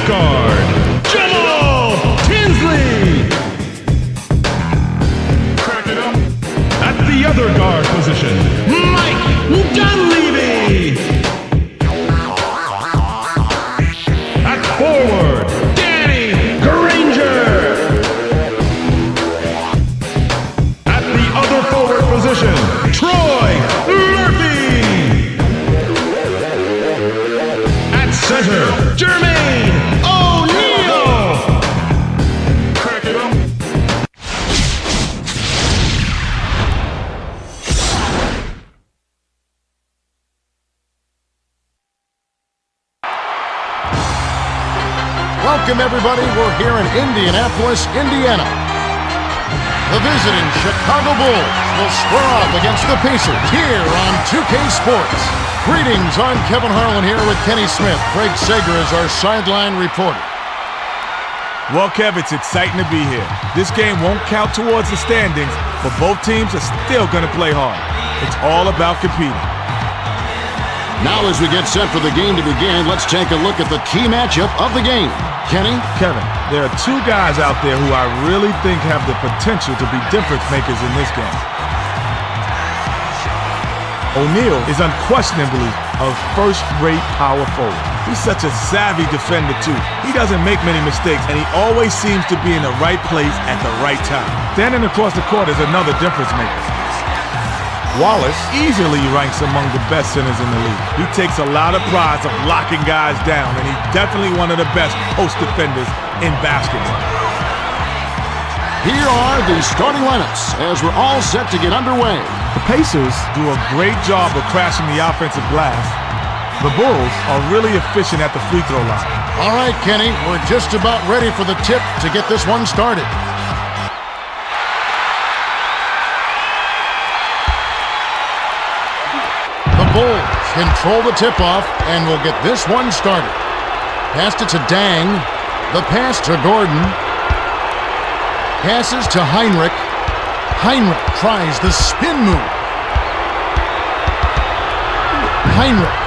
guard, Jamal Tinsley. At the other guard position, Mike Dunleavy. At forward, Danny Granger. At the other forward position, Troy Murphy. At center, Jermaine O'Neal. Welcome, everybody. We're here in Indianapolis, Indiana. The visiting Chicago Bulls will square off against the Pacers here on 2K Sports. Greetings, I'm Kevin Harlan here with Kenny Smith. Craig Sager is our sideline reporter. Well, Kev, it's exciting to be here. This game won't count towards the standings, but both teams are still going to play hard. It's all about competing. Now, as we get set for the game to begin, let's take a look at the key matchup of the game. Kenny? Kevin, there are two guys out there who I really think have the potential to be difference makers in this game. O'Neal is unquestionably a first-rate power forward. He's such a savvy defender, too. He doesn't make many mistakes, and he always seems to be in the right place at the right time. Standing across the court is another difference maker. Wallace easily ranks among the best centers in the league. He takes a lot of pride of locking guys down, and he's definitely one of the best post defenders in basketball. Here are the starting lineups as we're all set to get underway. The Pacers do a great job of crashing the offensive glass. The Bulls are really efficient at the free throw line. All right, Kenny, we're just about ready for the tip to get this one started. The Bulls control the tip-off and will get this one started. Passed it to Dang. The pass to Gordon. Passes to Heinrich. Heinrich tries the spin move. Heinrich.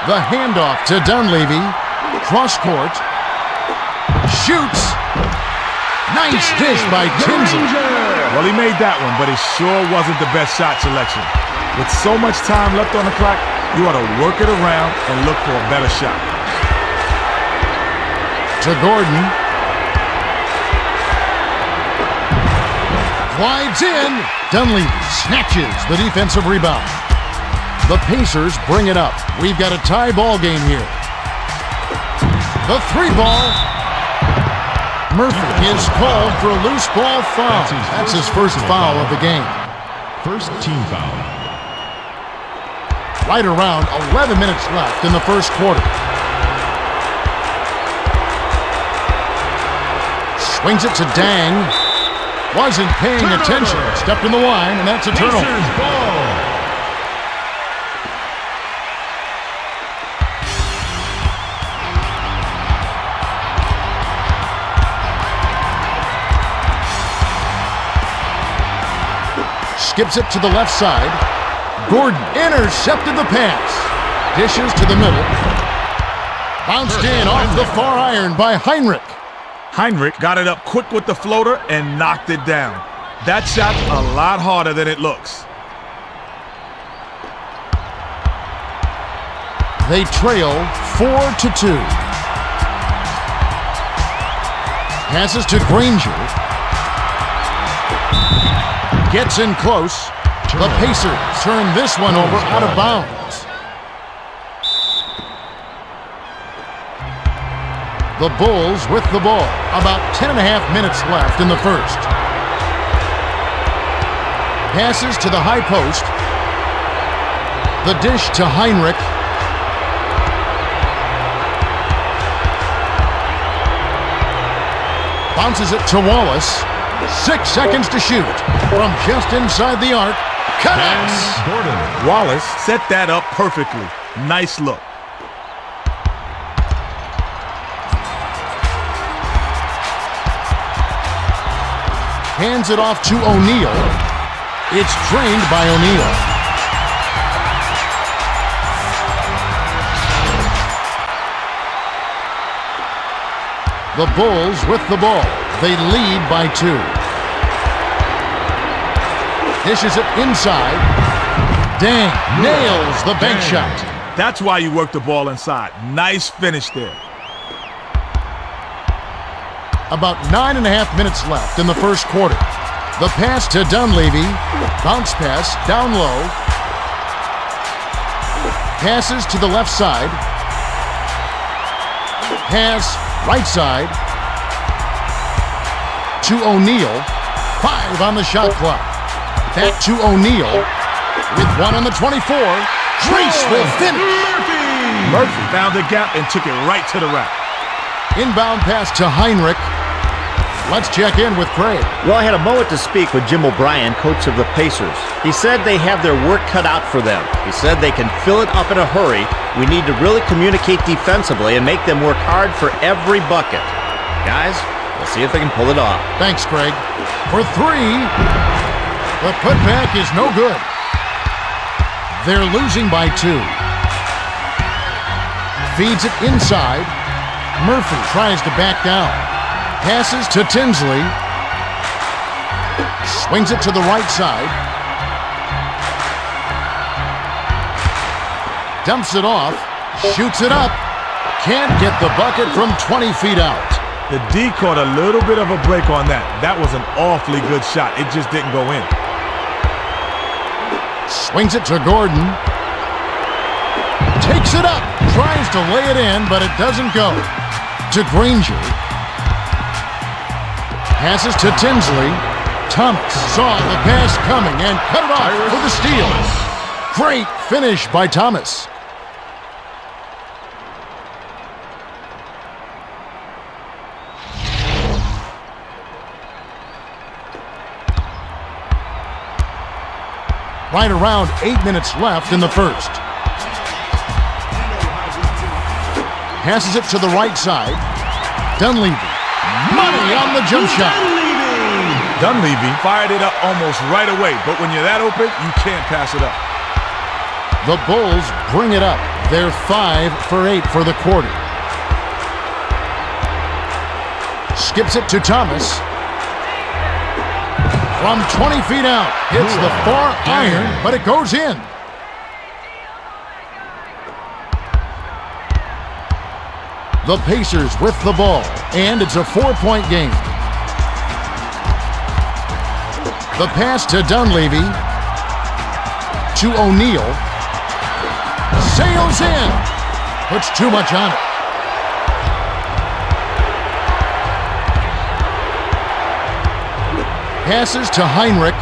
The handoff to Dunleavy. Cross court. Shoots. Nice dish by Tinsley. Well, he made that one, but it sure wasn't the best shot selection. With so much time left on the clock, you ought to work it around and look for a better shot. To Gordon. Glides in. Dunleavy snatches the defensive rebound. The Pacers bring it up. We've got a tie ball game here. The three ball. Murphy is called for a loose ball foul. That's his first foul of the game. First team foul. Right around 11 minutes left in the first quarter. Swings it to Dang. Wasn't paying attention. Stepped in the line, and that's a turnover. Pacers ball. Skips it to the left side. Gordon intercepted the pass. Dishes to the middle. Bounced in off the far iron by Heinrich. Heinrich got it up quick with the floater and knocked it down. That shot's a lot harder than it looks. They trail 4-2. Passes to Granger. Gets in close. The Pacers turn this one over out of bounds. The Bulls with the ball. About 10.5 minutes left in the first. Passes to the high post. The dish to Heinrich. Bounces it to Wallace. 6 seconds to shoot. From just inside the arc. Connects. Gordon. Wallace set that up perfectly. Nice look. Hands it off to O'Neal. It's drained by O'Neal. The Bulls with the ball. They lead by 2. Dishes it inside. Dang, nails the bank shot. That's why you work the ball inside. Nice finish there. About 9.5 minutes left in the first quarter. The pass to Dunleavy. Bounce pass down low. Passes to the left side. Pass right side to O'Neal. 5 on the shot clock. Back to O'Neal with 1 on the 24. Trace will finish. Murphy found the gap and took it right to the rack. Inbound pass to Heinrich. Let's check in with Craig. Well, I had a moment to speak with Jim O'Brien, coach of the Pacers. He said they have their work cut out for them. He said they can fill it up in a hurry. We need to really communicate defensively and make them work hard for every bucket. Guys, we'll see if they can pull it off. Thanks, Craig. For 3, the putback is no good. They're losing by 2. Feeds it inside. Murphy tries to back down. Passes to Tinsley. Swings it to the right side. Dumps it off. Shoots it up. Can't get the bucket from 20 feet out. The D caught a little bit of a break on that. That was an awfully good shot. It just didn't go in. Swings it to Gordon. Takes it up. Tries to lay it in, but it doesn't go. To Granger. Passes to Tinsley. Thomas saw the pass coming and cut it off for the steal. Great finish by Thomas. Right around 8 minutes left in the first. Passes it to the right side. Dunleavy. Money on the jump shot. Dunleavy fired it up almost right away, but when you're that open, you can't pass it up. The Bulls bring it up. They're 5 for 8 for the quarter. Skips it to Thomas. From 20 feet out, hits the far iron, but it goes in. The Pacers with the ball, and it's a 4-point game. The pass to Dunleavy. To O'Neal. Sails in. Puts too much on it. Passes to Heinrich.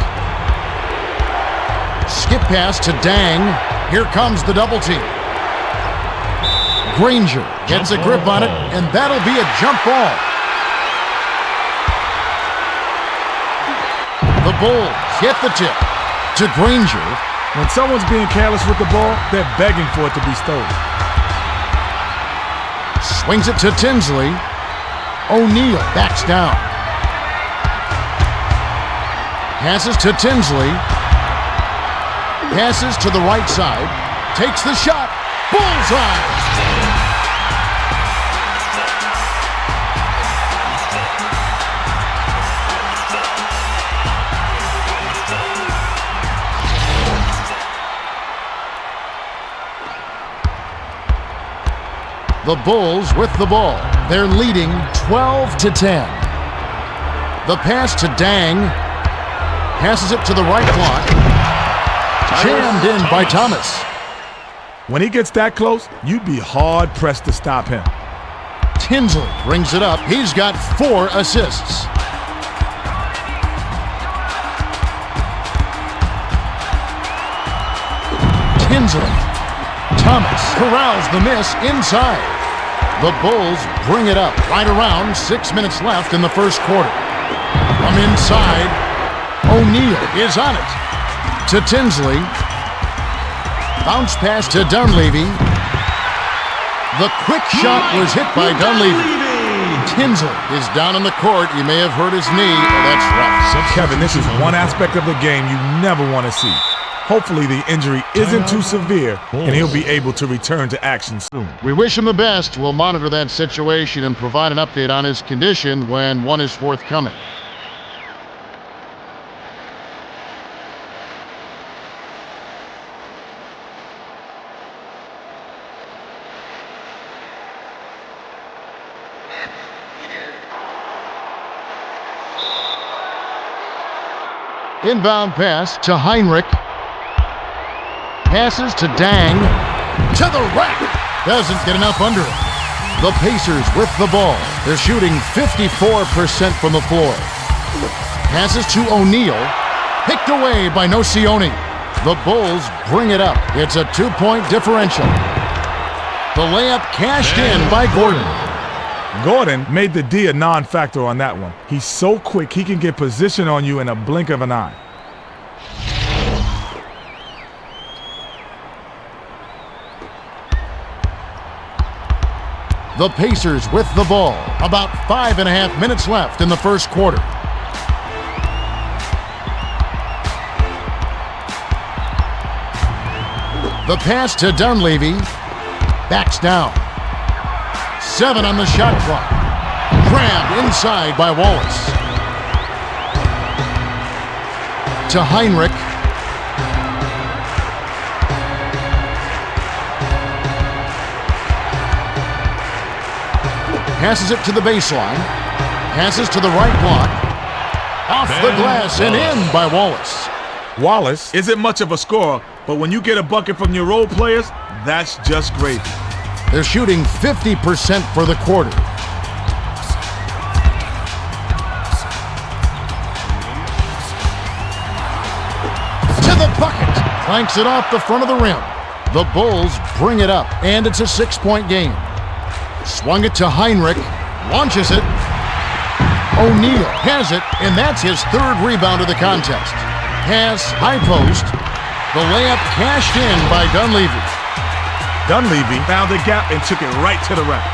Skip pass to Dang. Here comes the double team. Granger gets a grip on it, and that'll be a jump ball. The Bulls get the tip to Granger. When someone's being careless with the ball, they're begging for it to be stolen. Swings it to Tinsley. O'Neal backs down. Passes to Tinsley. Passes to the right side. Takes the shot. Bullseye! The Bulls with the ball. They're leading 12-10. The pass to Dang. Passes it to the right block. Jammed in by Thomas. When he gets that close, you'd be hard-pressed to stop him. Tinsley brings it up. He's got 4 assists. Tinsley. Thomas corrals the miss inside. The Bulls bring it up right around 6 minutes left in the first quarter. From inside, O'Neal is on it. To Tinsley. Bounce pass to Dunleavy. The quick shot was hit by Dunleavy. Tinsley is down on the court. You may have hurt his knee. Oh, that's rough. Kevin, this is one aspect of the game you never want to see. Hopefully the injury isn't too severe and he'll be able to return to action soon. We wish him the best. We'll monitor that situation and provide an update on his condition when one is forthcoming. Inbound pass to Heinrich. Passes to Dang. To the rack. Doesn't get enough under it. The Pacers with the ball. They're shooting 54% from the floor. Passes to O'Neal. Picked away by Nocioni. The Bulls bring it up. It's a 2-point differential. The layup cashed in by Gordon. Gordon made the D a non-factor on that one. He's so quick, he can get position on you in a blink of an eye. The Pacers with the ball. About 5.5 minutes left in the first quarter. The pass to Dunleavy. Backs down. 7 on the shot clock. Grabbed inside by Wallace. To Heinrich. Passes it to the baseline. Passes to the right block. Off the glass and in by Wallace. Wallace isn't much of a scorer, but when you get a bucket from your role players, that's just gravy. They're shooting 50% for the quarter. To the bucket. Clanks it off the front of the rim. The Bulls bring it up, and it's a 6-point game. Swung it to Heinrich. Launches it. O'Neal has it, and that's his 3rd rebound of the contest. Pass, high post. The layup cashed in by Dunleavy. Dunleavy found a gap and took it right to the rack.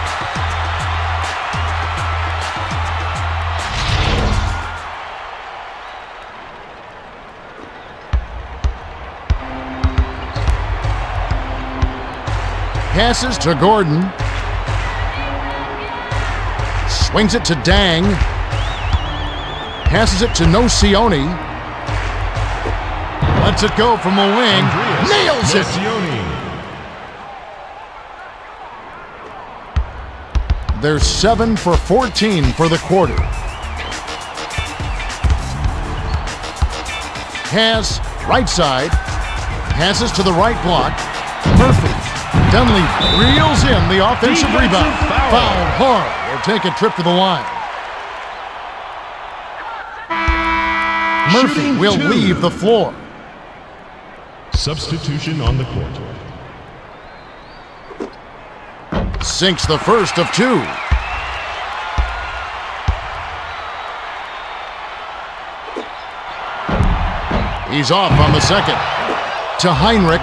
Passes to Gordon. Swings it to Dang. Passes it to Nocioni. Lets it go from the wing. Nails it! They're 7 for 14 for the quarter. Pass, right side. Passes to the right block. Murphy. Dunleavy reels in the offensive rebound. Foul hard. They'll take a trip to the line. Murphy will leave the floor. Substitution on the court. Sinks the first of 2. He's off on the second. To Heinrich.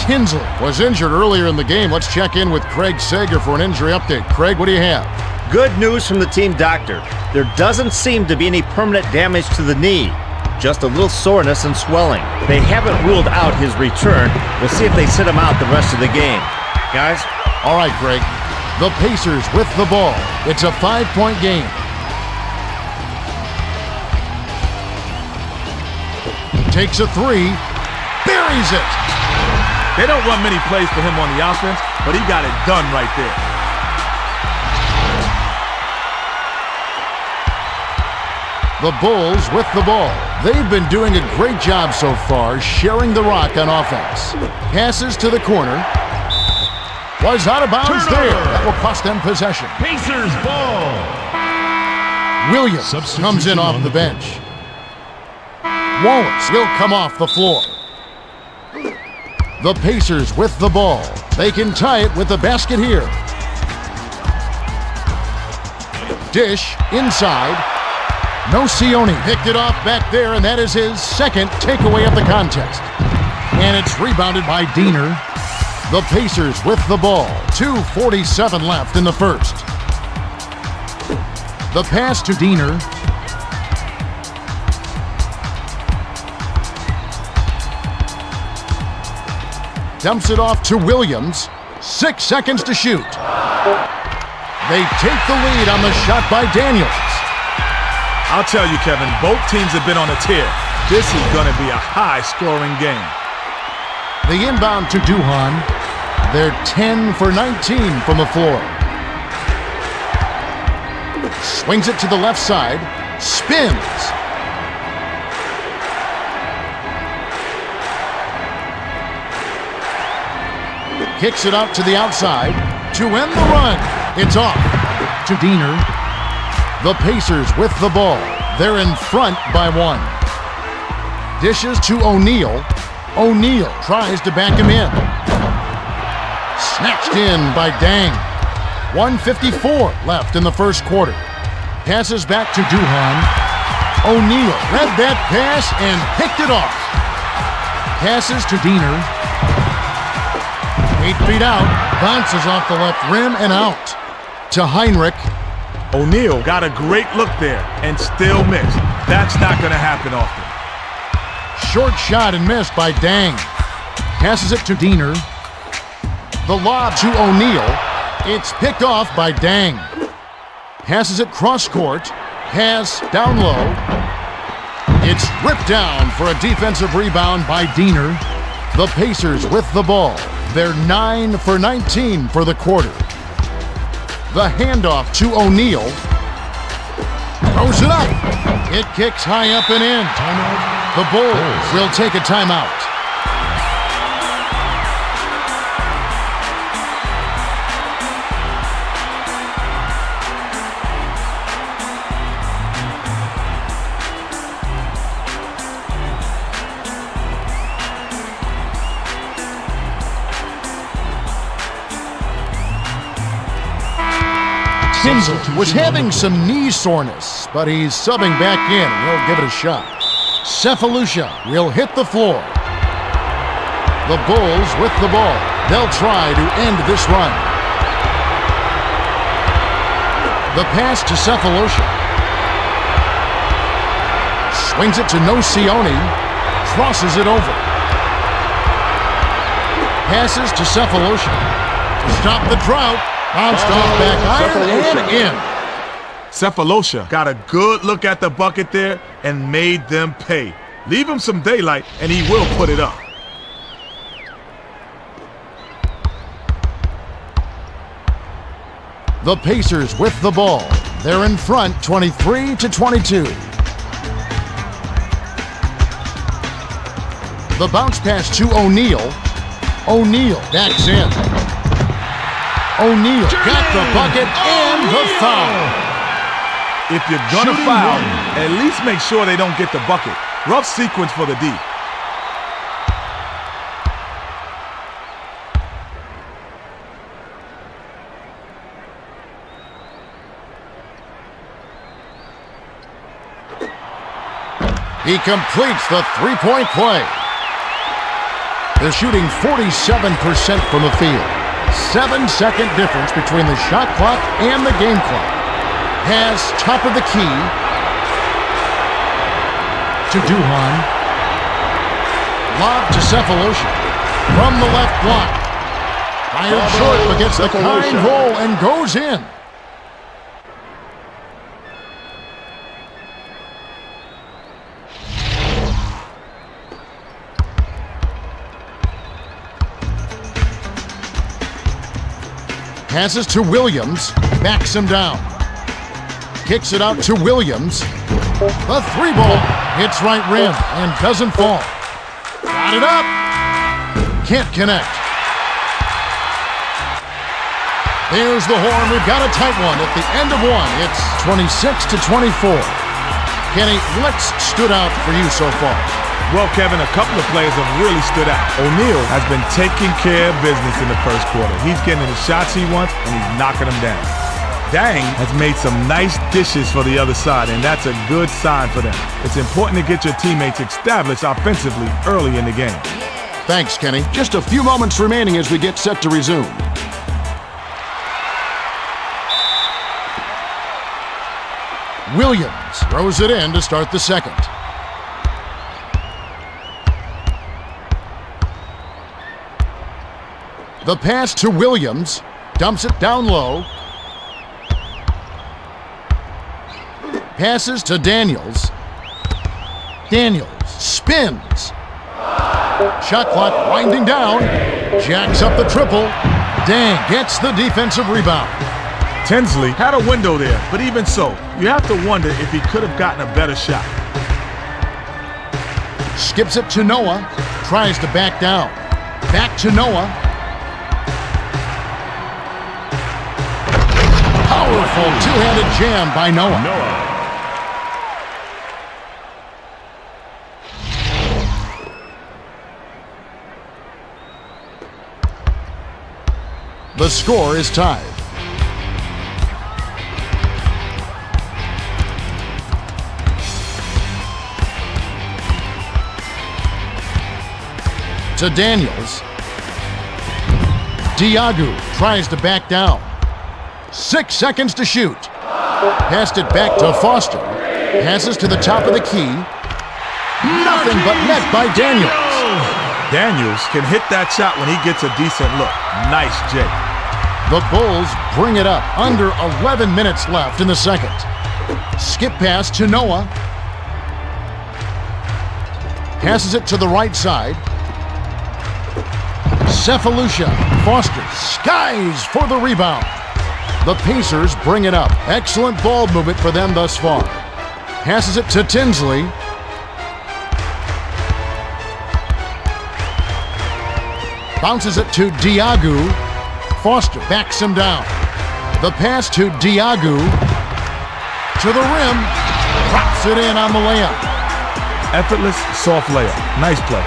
Tinsley was injured earlier in the game. Let's check in with Craig Sager for an injury update. Craig, what do you have? Good news from the team doctor. There doesn't seem to be any permanent damage to the knee. Just a little soreness and swelling. They haven't ruled out his return. We'll see if they sit him out the rest of the game. Guys? All right, Greg. The Pacers with the ball. It's a 5-point game. Takes a 3. Buries it. They don't run many plays for him on the offense, but he got it done right there. The Bulls with the ball. They've been doing a great job so far sharing the rock on offense. Passes to the corner. Was out of bounds there. That will cost them possession. Pacers ball. Williams comes in off the bench. Wallace will come off the floor. The Pacers with the ball. They can tie it with the basket here. Dish inside. Nocioni picked it off back there, and that is his 2nd takeaway of the contest. And it's rebounded by Diener. The Pacers with the ball. 2:47 left in the first. The pass to Diener. Dumps it off to Williams. 6 seconds to shoot. They take the lead on the shot by Daniels. I'll tell you, Kevin, both teams have been on a tear. This is going to be a high-scoring game. The inbound to Duhan. They're 10 for 19 from the floor. Swings it to the left side. Spins. Kicks it out to the outside to end the run. It's off to Diener. The Pacers with the ball. They're in front by 1. Dishes to O'Neal. O'Neal tries to back him in. Snatched in by Dang. 1:54 left in the first quarter. Passes back to Duhan. O'Neal read that pass and picked it off. Passes to Diener. 8 feet out. Bounces off the left rim and out. To Heinrich. O'Neal got a great look there and still missed. That's not going to happen often. Short shot and missed by Dang. Passes it to Diener. The lob to O'Neal. It's picked off by Dang. Passes it cross court. Pass down low. It's ripped down for a defensive rebound by Diener. The Pacers with the ball. They're 9 for 19 for the quarter. The handoff to O'Neal. Throws it up. It kicks high up and in. The Bulls will take a timeout. Tinsley was having some knee soreness, but he's subbing back in and he'll give it a shot. Sefalusha will hit the floor. The Bulls with the ball. They'll try to end this run. The pass to Sefalusha. Swings it to Nocioni. Crosses it over. Passes to Sefalusha. To stop the drought. Bounced off back iron and in. Sefalusha got a good look at the bucket there and made them pay. Leave him some daylight and he will put it up. The Pacers with the ball. They're in front 23-22. The bounce pass to O'Neal. O'Neal backs in. O'Neal got the bucket and the foul. If you're gonna foul, at least make sure they don't get the bucket. Rough sequence for the D. He completes the three-point play. They're shooting 47% from the field. 7-second difference between the shot clock and the game clock. Pass top of the key to Duhan. Lob to Sefalusha from the left block. Fired short but gets the kind roll and goes in. Passes to Williams, backs him down. Kicks it out to Williams. The three ball hits right rim and doesn't fall. Got it up. Can't connect. There's the horn. We've got a tight one at the end of one. It's 26-24. Kenny, what's stood out for you so far? Well, Kevin, a couple of players have really stood out. O'Neal has been taking care of business in the first quarter. He's getting the shots he wants, and he's knocking them down. Dang has made some nice dishes for the other side, and that's a good sign for them. It's important to get your teammates established offensively early in the game. Thanks, Kenny. Just a few moments remaining as we get set to resume. Williams throws it in to start the second. The pass to Williams, dumps it down low. Passes to Daniels. Daniels spins. Shot clock winding down. Jacks up the triple. Dang gets the defensive rebound. Tinsley had a window there, but even so, you have to wonder if he could have gotten a better shot. Skips it to Noah. Tries to back down. Back to Noah. Powerful two-handed jam by Noah. Noah. The score is tied. To Daniels. Diagu tries to back down. 6 seconds to shoot. Passed it back to Foster. Passes to the top of the key. Nothing but net by Daniels. Daniels can hit that shot when he gets a decent look. Nice, Jay. The Bulls bring it up. Under 11 minutes left in the second. Skip pass to Noah. Passes it to the right side. Sefalusha. Foster skies for the rebound. The Pacers bring it up. Excellent ball movement for them thus far. Passes it to Tinsley. Bounces it to Diagu. Foster backs him down. The pass to Diagu. To the rim. Drops it in on the layup. Effortless, soft layup. Nice play.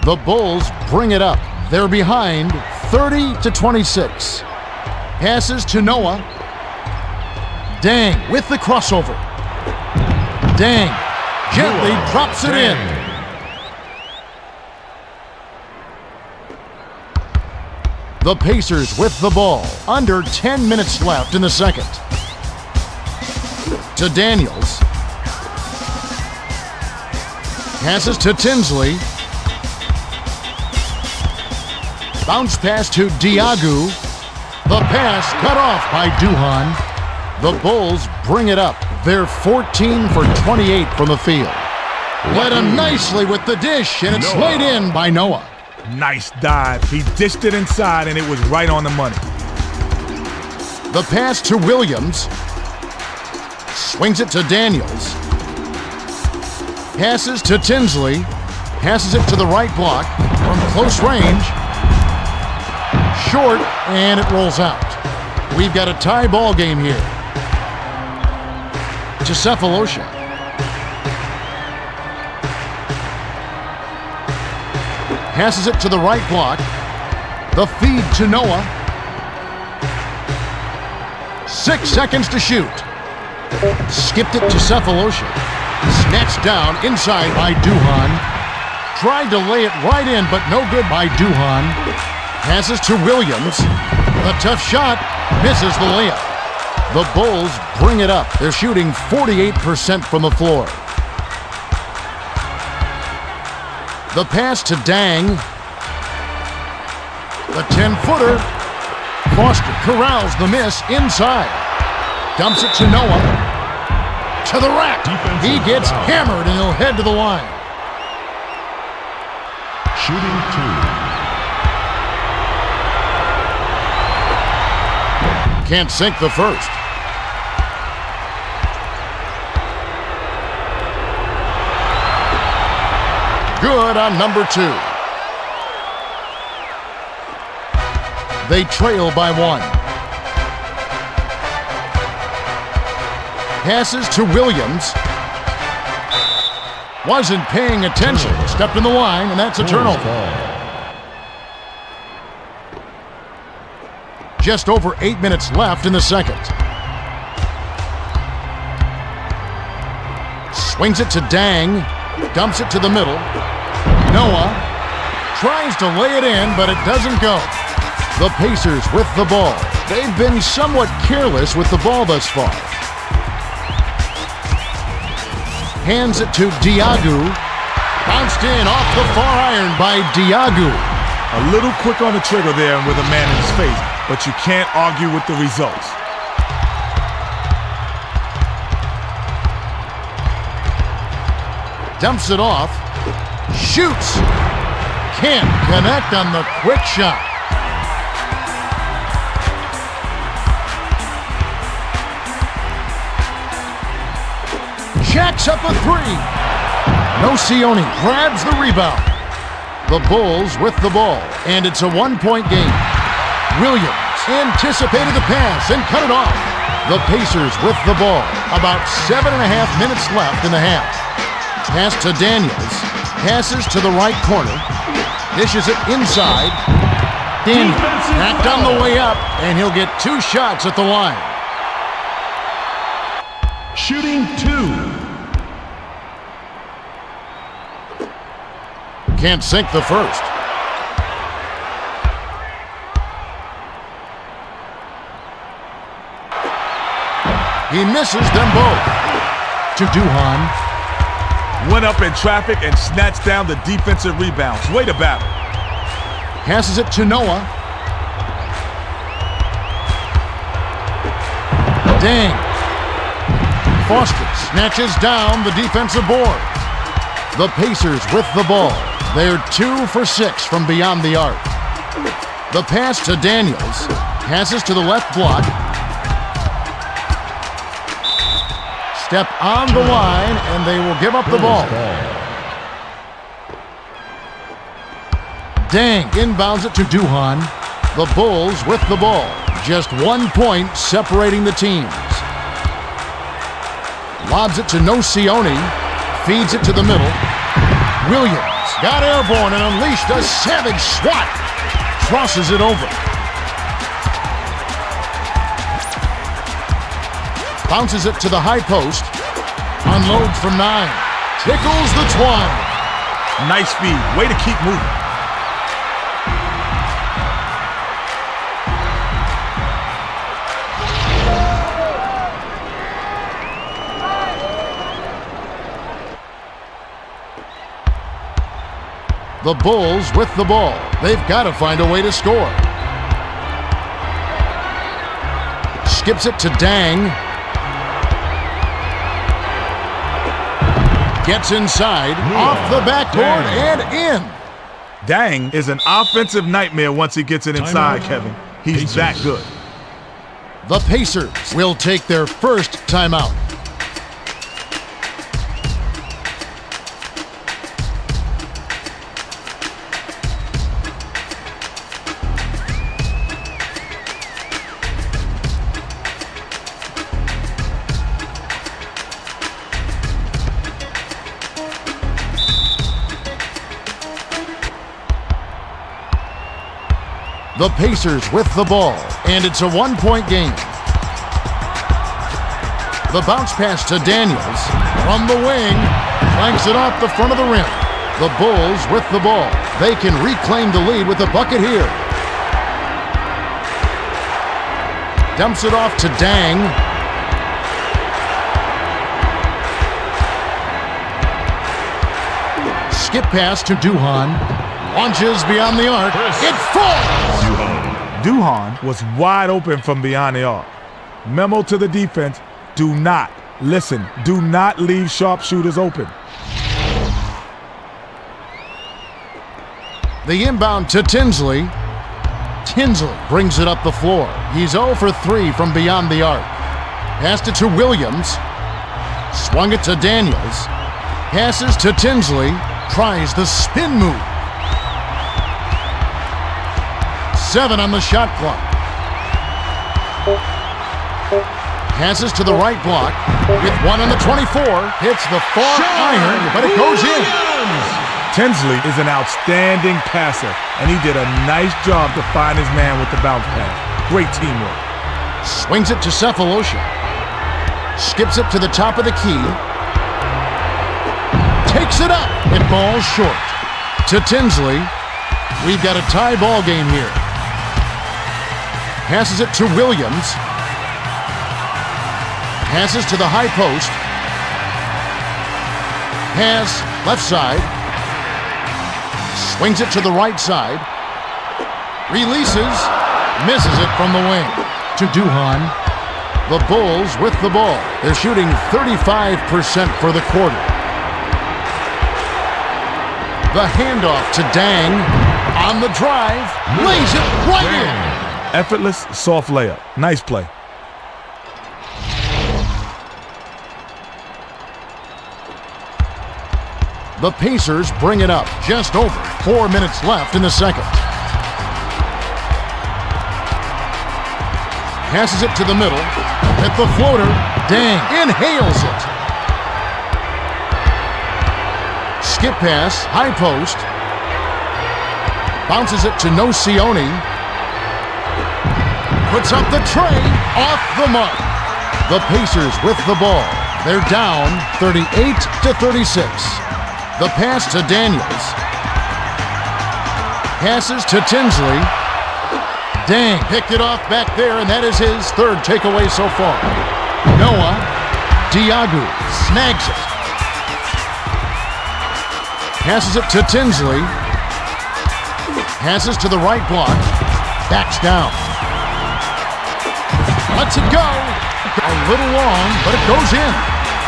The Bulls bring it up. They're behind 30-26. Passes to Noah. Dang with the crossover. Dang gently drops it in. The Pacers with the ball. Under 10 minutes left in the second. To Daniels. Passes to Tinsley. Bounce pass to Diagu. The pass cut off by Duhan. The Bulls bring it up. They're 14 for 28 from the field. Led him nicely with the dish, and it's laid in by Noah. Nice dive. He dished it inside, and it was right on the money. The pass to Williams. Swings it to Daniels. Passes to Tinsley. Passes it to the right block from close range. Short, and it rolls out. We've got a tie ball game here. To Sefalusha. Passes it to the right block. The feed to Noah. 6 seconds to shoot. Skipped it to Sefalusha. Snatched down inside by Duhan. Tried to lay it right in, but no good by Duhan. Passes to Williams. The tough shot misses the layup. The Bulls bring it up. They're shooting 48% from the floor. The pass to Dang. The 10-footer. Foster corrals the miss inside. Dumps it to Noah. To the rack. He gets hammered and he'll head to the line. Shooting 2. Can't sink the first. Good on number 2. They trail by 1. Passes to Williams. Wasn't paying attention. Stepped in the line, and that's a turnover. Just over 8 minutes left in the second. Swings it to Dang. Dumps it to the middle. Noah tries to lay it in, but it doesn't go. The Pacers with the ball. They've been somewhat careless with the ball thus far. Hands it to Diagu. Bounced in off the far iron by Diagu. A little quick on the trigger there and with a man in his face, but you can't argue with the results. Dumps it off. Shoots. Can't connect on the quick shot. Jacks up a three. Nocioni grabs the rebound. The Bulls with the ball, and it's a one-point game. Williams anticipated the pass and cut it off. The Pacers with the ball. About 7.5 minutes left in the half. Pass to Daniels. Passes to the right corner. Dishes it inside. Daniels backed on the way up, and he'll get 2 shots at the line. Shooting 2. Can't sink the first. He misses them both. To Duhan. Went up in traffic and snatched down the defensive rebounds. Way to battle. Passes it to Noah. Dang. Foster snatches down the defensive board. The Pacers with the ball. They're 2 for 6 from beyond the arc. The pass to Daniels. Passes to the left block. Step on the line, and they will give up the ball. Dang inbounds it to Duhan. The Bulls with the ball. Just 1 point separating the teams. Lobs it to Nocioni. Feeds it to the middle. Williams got airborne and unleashed a savage swat. Crosses it over. Bounces it to the high post. Unloads from 9. Tickles the twine. Nice speed. Way to keep moving. The Bulls with the ball. They've got to find a way to score. Skips it to Dang. Gets inside, off the backboard, and in. Dang is an offensive nightmare once he gets it inside, Kevin. He's that good. The Pacers will take their first timeout. The Pacers with the ball, and it's a 1-point game. The bounce pass to Daniels from the wing, flanks it off the front of the rim. The Bulls with the ball. They can reclaim the lead with a bucket here. Dumps it off to Dang. Skip pass to Duhan. Launches beyond the arc. It falls! Duhan was wide open from beyond the arc. Memo to the defense, do not leave sharpshooters open. The inbound to Tinsley. Tinsley brings it up the floor. He's 0 for 3 from beyond the arc. Passed it to Williams. Swung it to Daniels. Passes to Tinsley. Tries the spin move. 7 on the shot clock. Passes to the right block. With 1 on the 24. Hits the far iron, but it goes in. Tinsley is an outstanding passer, and he did a nice job to find his man with the bounce pass. Great teamwork. Swings it to Cephalosha. Skips it to the top of the key. takes it up. It falls short. To Tinsley. We've got a tie ball game here. Passes it to Williams. Passes to the high post. Pass left side. Swings it to the right side. Releases. Misses it from the wing. To Duhan. The Bulls with the ball. They're shooting 35% for the quarter. The handoff to Dang. On the drive. Lays it right in. Effortless, soft layup. Nice play. The Pacers bring it up. Just over 4 minutes left in the second. Passes it to the middle. At the floater. Dang. Inhales it. Skip pass. High post. Bounces it to Nocioni. Puts up the tray. Off the mark. The Pacers with the ball. They're down 38-36. The pass to Daniels. Passes to Tinsley. Dang, picked it off back there, and that is his third takeaway so far. Noah Diagu snags it. Passes it to Tinsley. Passes to the right block. Backs down. Lets it go. A little long, but it goes in.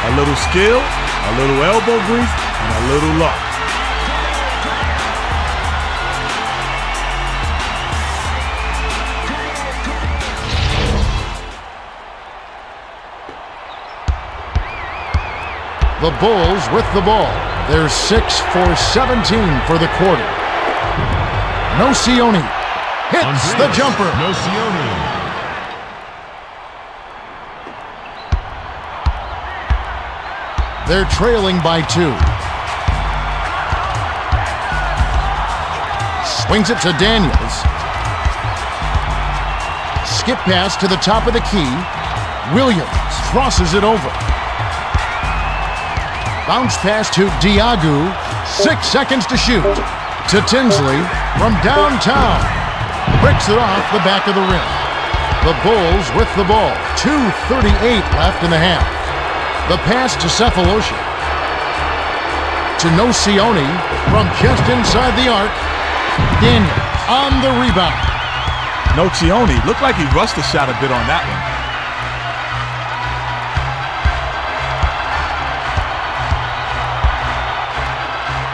A little skill, a little elbow grease, and a little luck. The Bulls with the ball. They're 6 for 17 for the quarter. Nocioni hits the jumper. Nocioni. They're trailing by 2. Swings it to Daniels. Skip pass to the top of the key. Williams crosses it over. Bounce pass to Diagu. 6 seconds to shoot. To Tinsley from downtown. Breaks it off the back of the rim. The Bulls with the ball. 2:38 left in the half. The pass to Cephalosha. To Nocioni from just inside the arc. Daniels on the rebound. Nocioni looked like he rushed the shot a bit on that one.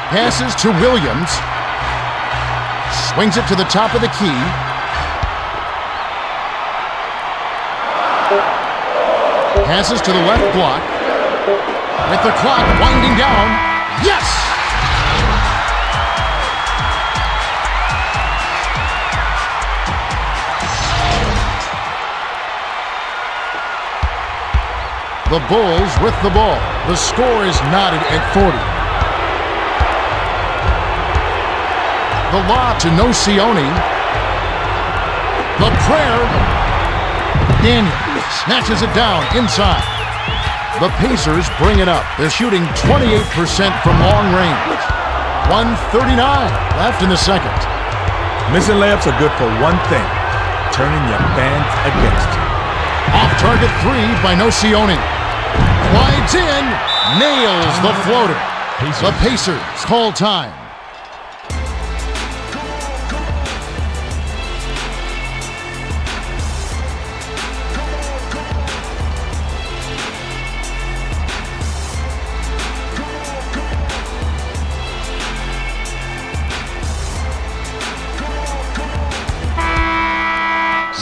Passes to Williams. Swings it to the top of the key. Passes to the left block. With the clock winding down. Yes! The Bulls with the ball. The score is knotted at 40. The lob to Nocioni. The prayer. Daniel snatches it down inside. The Pacers bring it up. They're shooting 28% from long range. 1:39 left in the second. Missing layups are good for one thing: turning your fans against you. Off-target 3 by Nocioni. Glides in. Nails the floater. The Pacers call time.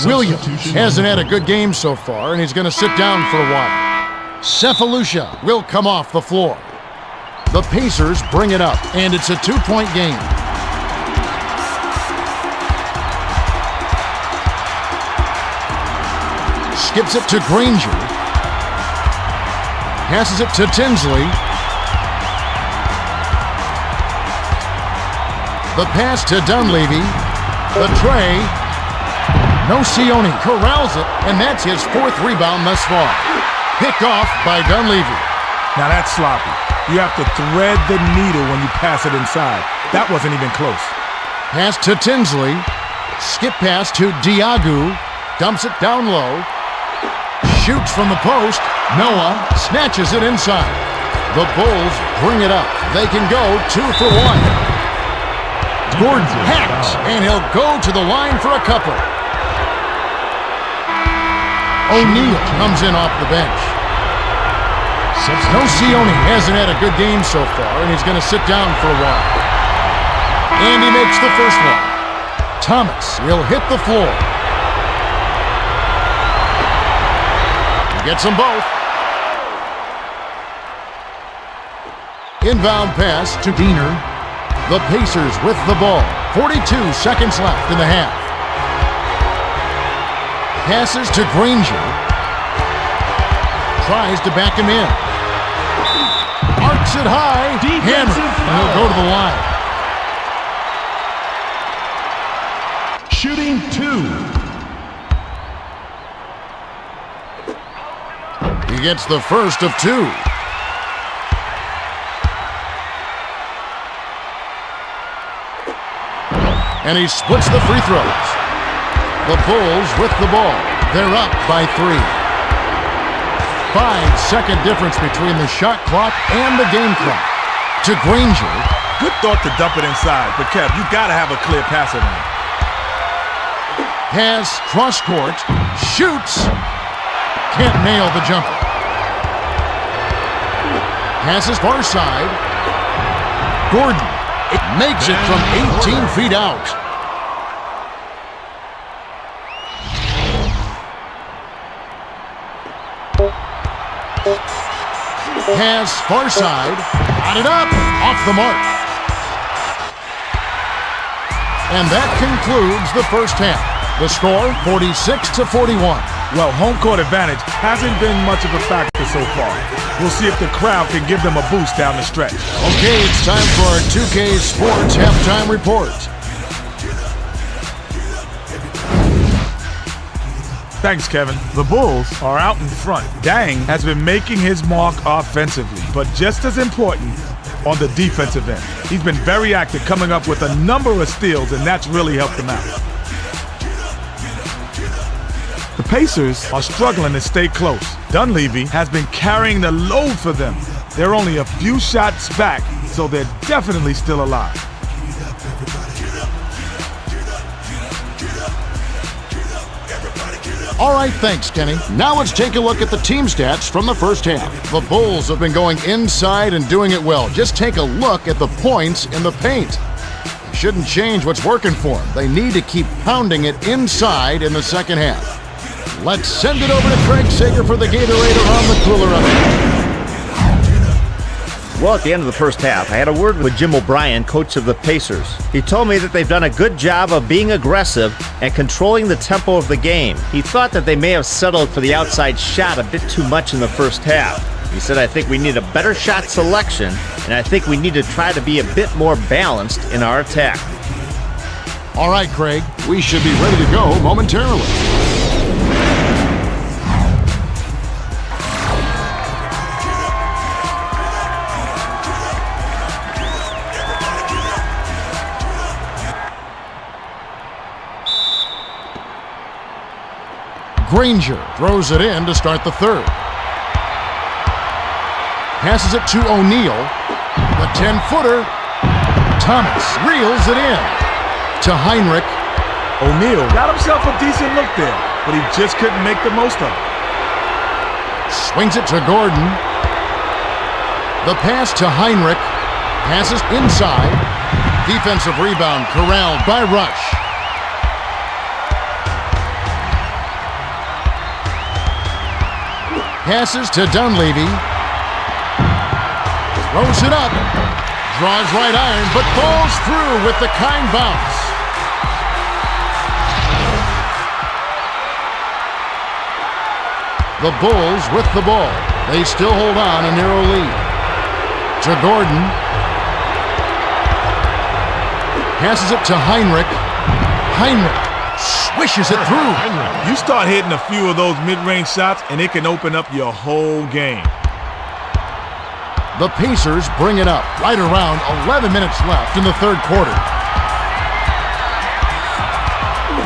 Williams hasn't had a good game so far, and he's going to sit down for a while. Cephalosha will come off the floor. The Pacers bring it up, and it's a 2-point game. Skips it to Granger. Passes it to Tinsley. The pass to Dunleavy. The tray. Nocioni corrals it, and that's his 4th rebound thus far. Picked off by Dunleavy. Now that's sloppy. You have to thread the needle when you pass it inside. That wasn't even close. Pass to Tinsley. Skip pass to Diagu. Dumps it down low. Shoots from the post. Noah snatches it inside. The Bulls bring it up. They can go 2 for 1. Gordon hacks, and he'll go to the line for a couple. O'Neal comes in off the bench. Nocioni hasn't had a good game so far, and he's going to sit down for a while. And he makes the first one. Thomas will hit the floor. He gets them both. Inbound pass to Diener. The Pacers with the ball. 42 seconds left in the half. Passes to Granger. Tries to back him in. Arcs it high. Hammer. And he'll go to the line. Shooting 2. He gets the first of 2. And he splits the free throws. The Bulls with the ball. They're up by 3. 5-second difference between the shot clock and the game clock. To Granger. Good thought to dump it inside, but Kev, you gotta have a clear passer now. Pass cross court. Shoots. Can't nail the jumper. Passes far side. Gordon. It makes it from 18 feet out. Pass far side. Got it up. Off the mark. And that concludes the first half. The score, 46-41. Well, home court advantage hasn't been much of a factor so far. We'll see if the crowd can give them a boost down the stretch. Okay, it's time for our 2K Sports halftime report. Thanks, Kevin. The Bulls are out in front. Dang has been making his mark offensively, but just as important on the defensive end. He's been very active, coming up with a number of steals, and that's really helped him out. The Pacers are struggling to stay close. Dunleavy has been carrying the load for them. They're only a few shots back, so they're definitely still alive. All right, thanks, Kenny. Now let's take a look at the team stats from the first half. The Bulls have been going inside and doing it well. Just take a look at the points in the paint. They shouldn't change what's working for them. They need to keep pounding it inside in the second half. Let's send it over to Craig Sager for the Gatorade around the cooler update. Well, at the end of the first half, I had a word with Jim O'Brien, coach of the Pacers. He told me that they've done a good job of being aggressive and controlling the tempo of the game. He thought that they may have settled for the outside shot a bit too much in the first half. He said, I think we need a better shot selection, and I think we need to try to be a bit more balanced in our attack. All right, Craig, we should be ready to go momentarily. Granger throws it in to start the third. Passes it to O'Neal. The 10-footer. Thomas reels it in to Heinrich. O'Neal got himself a decent look there, but he just couldn't make the most of it. Swings it to Gordon. The pass to Heinrich. Passes inside. Defensive rebound corralled by Rush. Passes to Dunleavy. Throws it up. Draws right iron, but falls through with the kind bounce. The Bulls with the ball. They still hold on a narrow lead. To Gordon. Passes it to Heinrich. Heinrich swishes it through. You start hitting a few of those mid-range shots, and it can open up your whole game. The Pacers bring it up right around 11 minutes left in the third quarter.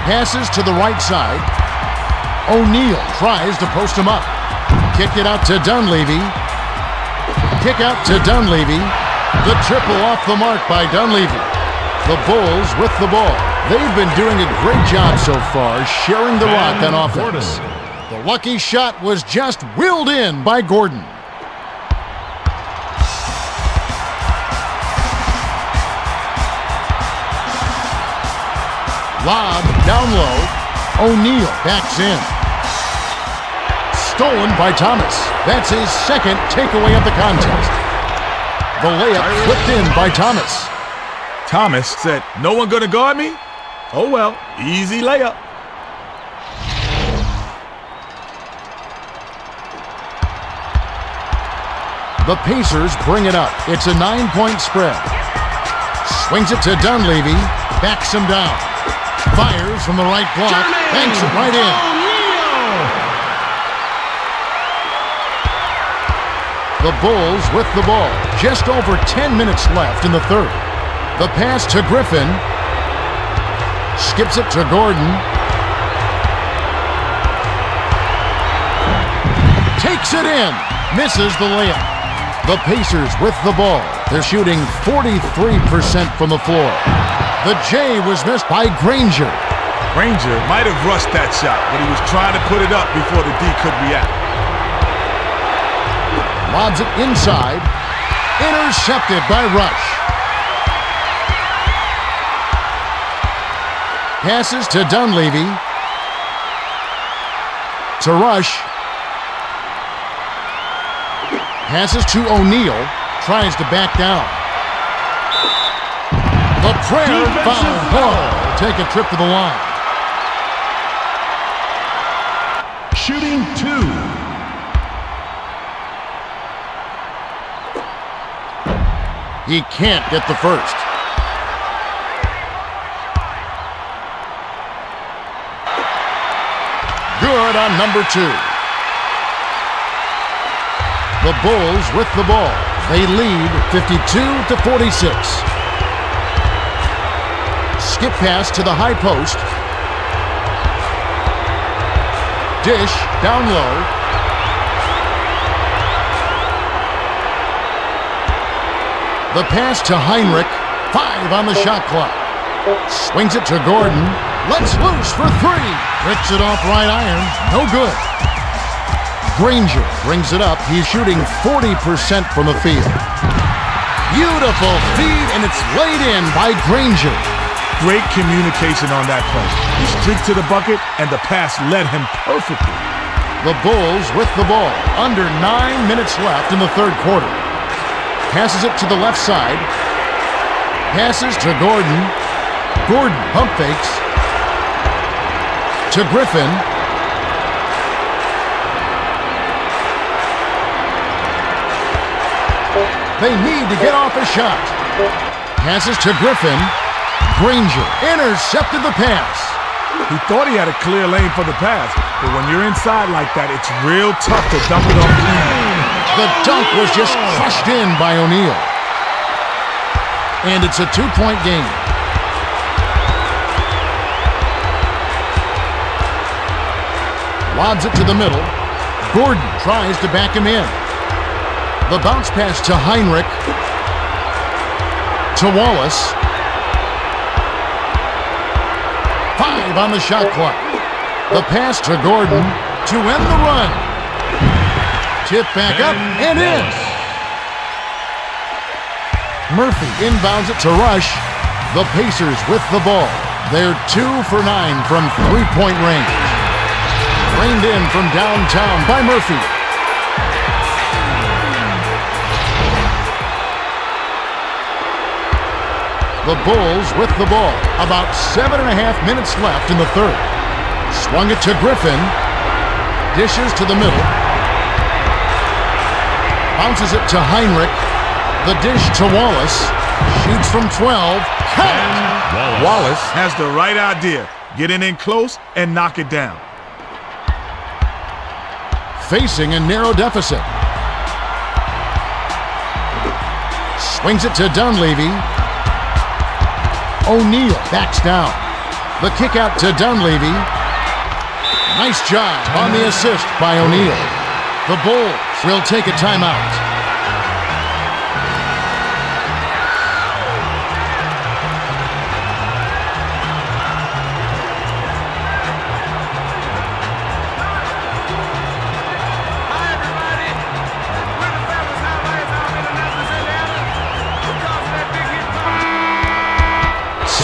Passes to the right side. O'Neal tries to post him up. Kick it out to Dunleavy. Kick out to Dunleavy. The triple off the mark by Dunleavy. The Bulls with the ball. They've been doing a great job so far sharing the rock on offense. The lucky shot was just willed in by Gordon. Lob down low. O'Neal backs in. Stolen by Thomas. That's his second takeaway of the contest. The layup flipped in by Thomas. Thomas said, "No one gonna guard me?" Oh well, easy layup. The Pacers bring it up. It's a 9-point spread. Swings it to Dunleavy. Backs him down. Fires from the right block. Banks it right in. The Bulls with the ball. Just over 10 minutes left in the third. The pass to Griffin. Skips it to Gordon. Takes it in. Misses the layup. The Pacers with the ball. They're shooting 43% from the floor. The J was missed by Granger. Granger might have rushed that shot, but he was trying to put it up before the D could react. Lobs it inside. Intercepted by Rush. Passes to Dunleavy. To Rush. Passes to O'Neal. Tries to back down. The prayer foul. Ball. Take a trip to the line. Shooting 2. He can't get the first. Good on number 2. The Bulls with the ball. They lead 52-46. Skip pass to the high post. Dish down low. The pass to Heinrich. 5 on the shot clock. Swings it to Gordon. Lets loose for 3. Tricks it off right iron. No good. Granger brings it up. He's shooting 40% from the field. Beautiful feed, and it's laid in by Granger. Great communication on that play. He streaked to the bucket, and the pass led him perfectly. The Bulls with the ball. Under 9 minutes left in the third quarter. Passes it to the left side. Passes to Gordon. Gordon pump fakes. To Griffin. They need to get off a shot. Passes to Griffin. Granger intercepted the pass. He thought he had a clear lane for the pass, but when you're inside like that, it's real tough to dump it off clean. The dunk was just crushed in by O'Neal. And it's a 2-point game. Lobs it to the middle. Gordon tries to back him in. The bounce pass to Heinrich. To Wallace. 5 on the shot clock. The pass to Gordon to end the run. Tip back up and in. Murphy inbounds it to Rush. The Pacers with the ball. They're 2 for 9 from 3-point range. Reined in from downtown by Murphy. The Bulls with the ball. About 7.5 minutes left in the third. Swung it to Griffin. Dishes to the middle. Bounces it to Heinrich. The dish to Wallace. Shoots from 12. Count! Wallace has the right idea. Get in close and knock it down. Facing a narrow deficit. Swings it to Dunleavy. O'Neal backs down. The kick out to Dunleavy. Nice job on the assist by O'Neal. The Bulls will take a timeout.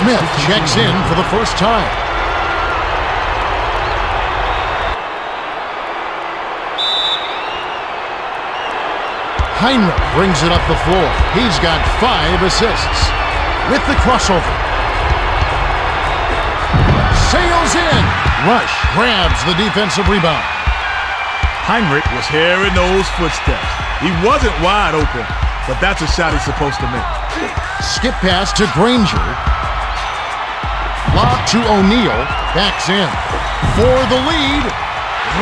Smith checks in for the first time. Hinrich brings it up the floor. He's got 5 assists. With the crossover. Sails in. Rush grabs the defensive rebound. Hinrich was hearing those footsteps. He wasn't wide open, but that's a shot he's supposed to make. Skip pass to Granger. Lob to O'Neal. Backs in. For the lead.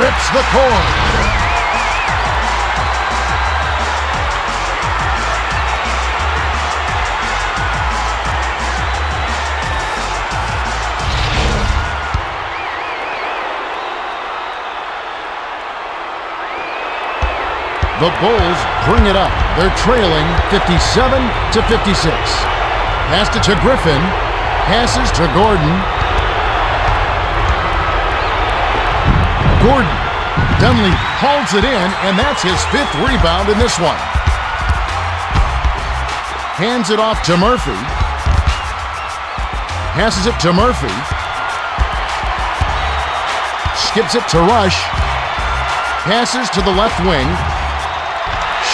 Rips the cord. The Bulls bring it up. They're trailing 57-56. Passed it to Griffin. Passes to Gordon. Gordon. Dunleavy hauls it in, and that's his 5th rebound in this one. Hands it off to Murphy. Passes it to Murphy. Skips it to Rush. Passes to the left wing.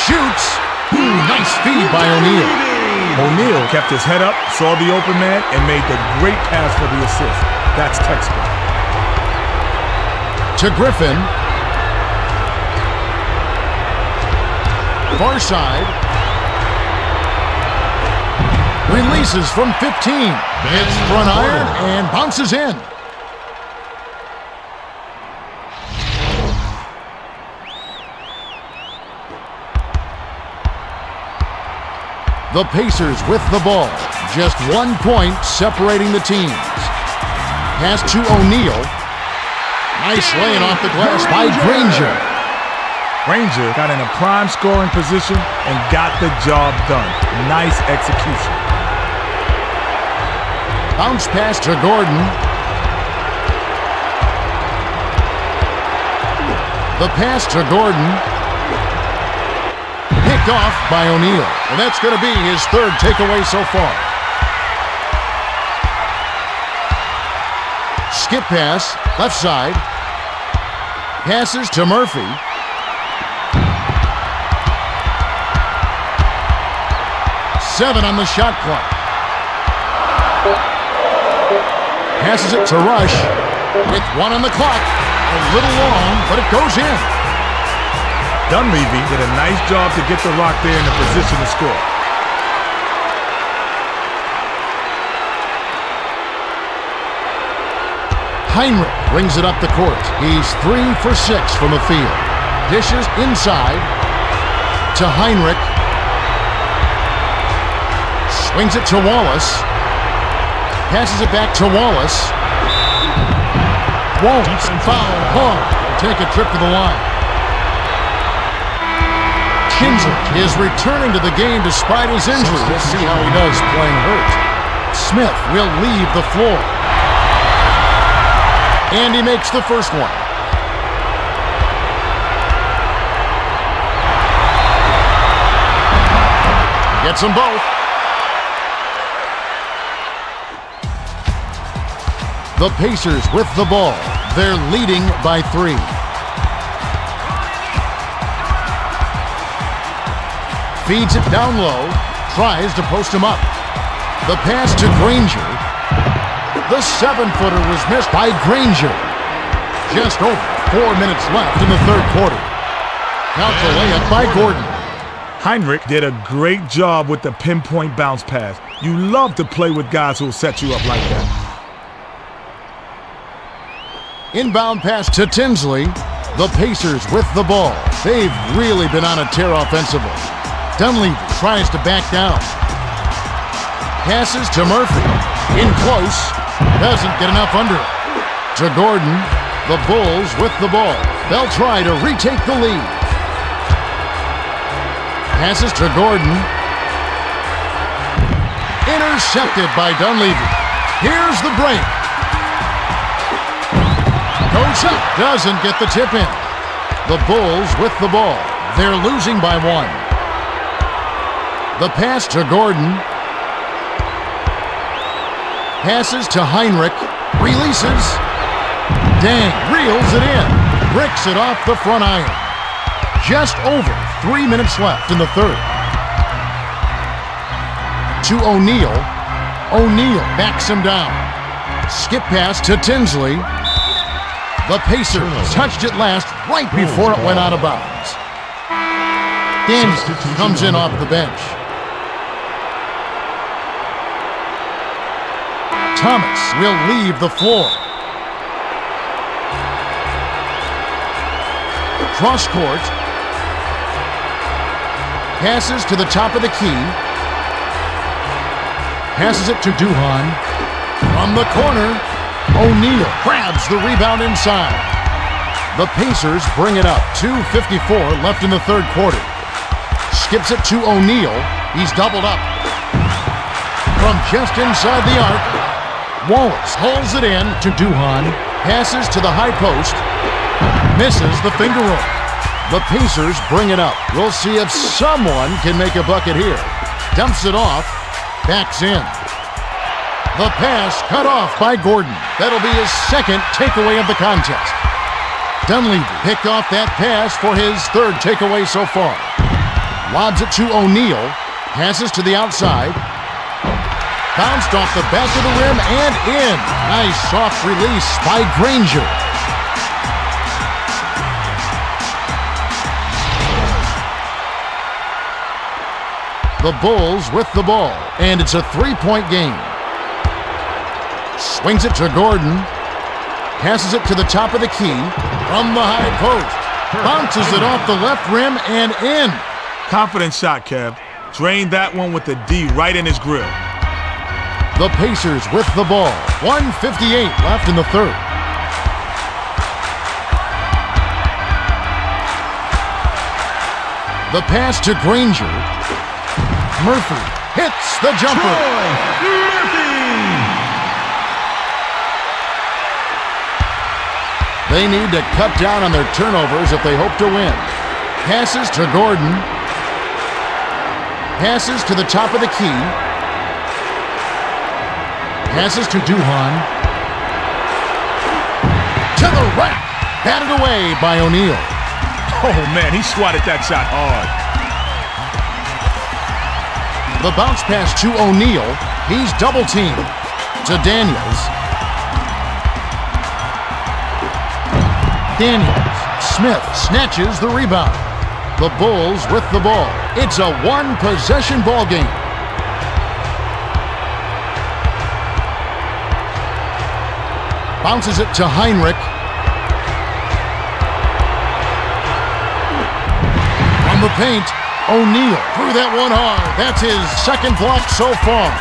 Shoots. Nice feed by O'Neal. O'Neal kept his head up, saw the open man, and made the great pass for the assist. That's textbook. To Griffin. Far side. Releases from 15. Hits front iron and bounces in. The Pacers with the ball. Just 1 point separating the teams. Pass to O'Neal. Nice laying off the glass by Granger. Granger got in a prime scoring position and got the job done. Nice execution. Bounce pass to Gordon. The pass to Gordon. Picked off by O'Neal. And that's going to be his 3rd takeaway so far. Skip pass, left side. Passes to Murphy. Seven on the shot clock. Passes it to Rush. With 1 on the clock. A little long, but it goes in. Dunleavy did a nice job to get the Rock there in a position to score. Hinrich brings it up the court. He's 3 for 6 from the field. Dishes inside to Hinrich. Swings it to Wallace. Passes it back to Wallace. Wallace foul. Hall will take a trip to the line. Kinzer is returning to the game despite his injury. We'll see how he does playing hurt. Smith will leave the floor. And he makes the first one. Gets them both. The Pacers with the ball. They're leading by 3. Feeds it down low, tries to post him up. The pass to Granger. The 7-footer was missed by Granger. Just over 4 minutes left in the 3rd quarter. Out the layup by Gordon. Hinrich did a great job with the pinpoint bounce pass. You love to play with guys who will set you up like that. Inbound pass to Tinsley. The Pacers with the ball. They've really been on a tear offensively. Dunleavy tries to back down. Passes to Murphy. In close. Doesn't get enough under it. To Gordon. The Bulls with the ball. They'll try to retake the lead. Passes to Gordon. Intercepted by Dunleavy. Here's the break. Goes up. Doesn't get the tip in. The Bulls with the ball. They're losing by 1. The pass to Gordon. Passes to Heinrich. Releases. Dang, reels it in. Bricks it off the front iron. Just over 3 minutes left in the third. To O'Neal. O'Neal backs him down. Skip pass to Tinsley. The Pacers touched it last right before it went out of bounds. Daniels comes in off the bench. Thomas will leave the floor. Cross court. Passes to the top of the key. Passes it to Duhan. From the corner, O'Neal grabs the rebound inside. The Pacers bring it up. 2:54 left in the third quarter. Skips it to O'Neal. He's doubled up. From just inside the arc, Wallace holds it in to Duhan. Passes to the high post. Misses the finger roll. The Pacers bring it up. We'll see if someone can make a bucket here. Dumps it off. Backs in. The pass cut off by Gordon. That'll be his second takeaway of the contest. Dunleavy picked off that pass for his third takeaway so far. Lobs it to O'Neal. Passes to the outside. Bounced off the back of the rim and in. Nice soft release by Granger. The Bulls with the ball, and it's a three-point game. Swings it to Gordon. Passes it to the top of the key. From the high post. Bounces it off the left rim and in. Confident shot, Kev. Drained that one with the D right in his grill. The Pacers with the ball. 1:58 left in the third. The pass to Granger. Murphy hits the jumper. Troy Murphy! They need to cut down on their turnovers if they hope to win. Passes to Gordon. Passes to the top of the key. Passes to Duhan. To the rack. Batted away by O'Neal. Oh, man, he swatted that shot hard. The bounce pass to O'Neal. He's double-teamed. To Daniels. Daniels. Smith snatches the rebound. The Bulls with the ball. It's a one-possession ball game. Bounces it to Heinrich. From the paint, O'Neal threw that one hard. That's his second block so far.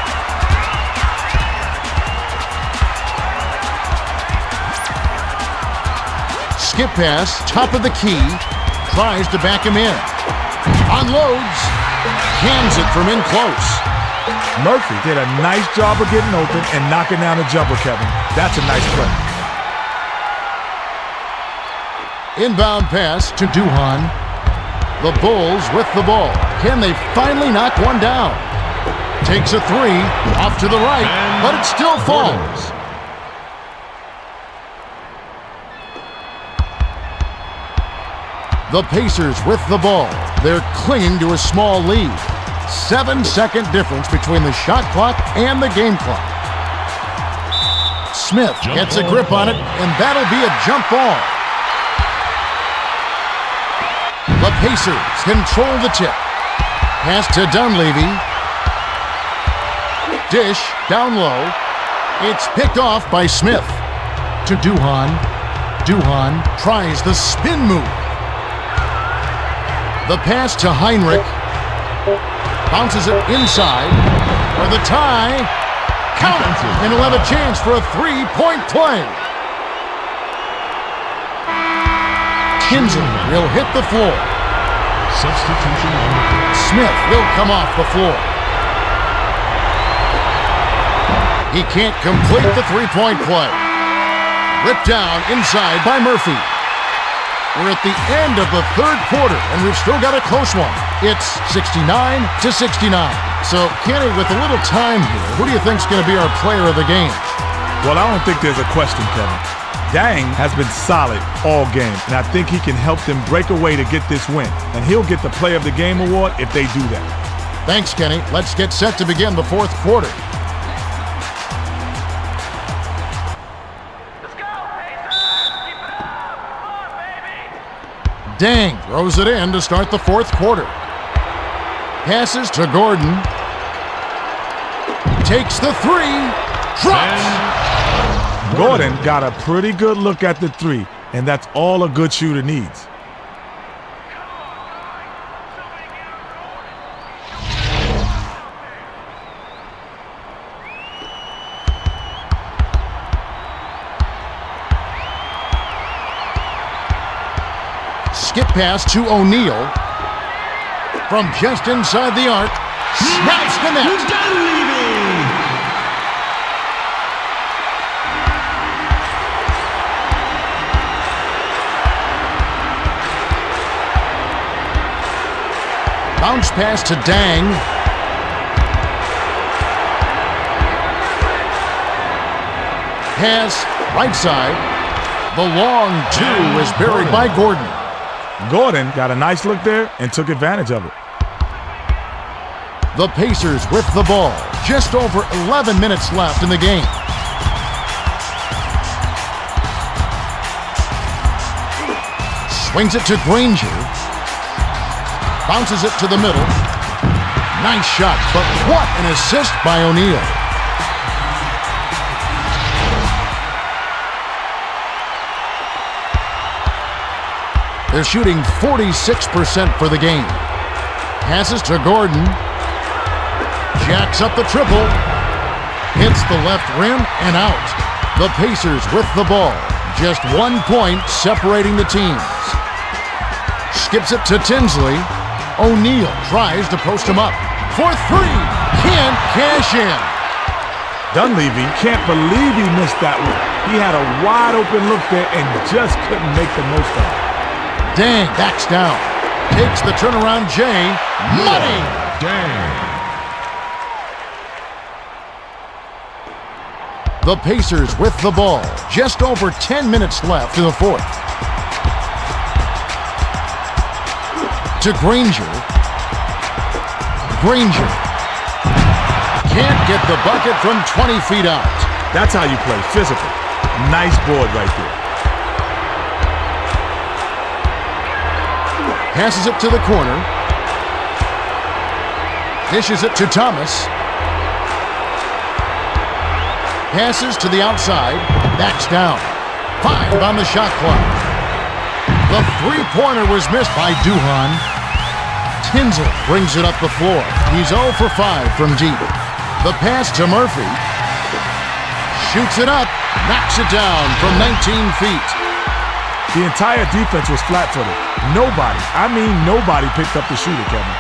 Skip pass, top of the key. Tries to back him in. Unloads. Cans it from in close. Murphy did a nice job of getting open and knocking down the jumper, Kevin. That's a nice play. Inbound pass to Duhan. The Bulls with the ball. Can they finally knock one down? Takes a three, off to the right, but it still falls. The Pacers with the ball. They're clinging to a small lead. 7-second difference between the shot clock and the game clock. Smith gets a grip on it, and that'll be a jump ball. The Pacers control the tip. Pass to Dunleavy. Dish down low. It's picked off by Smith. To Duhan. Duhan tries the spin move. The pass to Heinrich. Bounces it inside for the tie. Count it, and he'll have a chance for a three-point play. Tinsley will hit the floor. Substitution on the court. Smith will come off the floor. He can't complete the three-point play. Ripped down inside by Murphy. We're at the end of the third quarter, and we've still got a close one. It's 69-69. So, Kenny, with a little time here, who do you think's going to be our player of the game? Well, I don't think there's a question, Kevin. Dang has been solid all game, and I think he can help them break away to get this win. And he'll get the Player of the Game award if they do that. Thanks, Kenny. Let's get set to begin the fourth quarter. Dang throws it in to start the fourth quarter. Passes to Gordon. Takes the three. Drops. Gordon got a pretty good look at the three, and that's all a good shooter needs. Skip pass to O'Neal. From just inside the arc. Snaps the net. Bounce pass to Dang. Pass right side. The long two is buried by Gordon. Gordon got a nice look there and took advantage of it. The Pacers with the ball. Just over 11 minutes left in the game. Swings it to Granger. Bounces it to the middle. Nice shot, but what an assist by O'Neal. They're shooting 46% for the game. Passes to Gordon. Jacks up the triple. Hits the left rim and out. The Pacers with the ball. Just 1 point separating the teams. Skips it to Tinsley. O'Neal tries to post him up. For three. Can't cash in. Dunleavy can't believe he missed that one. He had a wide open look there and just couldn't make the most of it. Dang backs down. Takes the turnaround J. Money! Dang. The Pacers with the ball. Just over 10 minutes left in the fourth. To Granger. Granger. Can't get the bucket from 20 feet out. That's how you play, physical. Nice board right there. Passes it to the corner. Dishes it to Thomas. Passes to the outside. Backs down. 5 on the shot clock. The three-pointer was missed by Duhan. Tinsley brings it up the floor. He's 0 for 5 from deep. The pass to Murphy. Shoots it up. Knocks it down from 19 feet. The entire defense was flat-footed. Nobody, I mean nobody picked up the shooter, Kevin.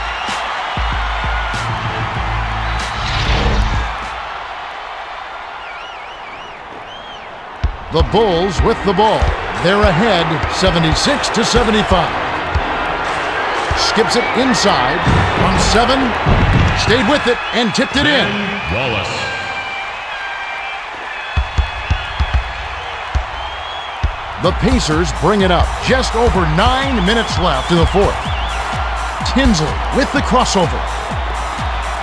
The Bulls with the ball. They're ahead 76-75. Skips it inside. From 7. Stayed with it and tipped it in. Wallace. The Pacers bring it up. Just over 9 minutes left in the fourth. Tinsley with the crossover.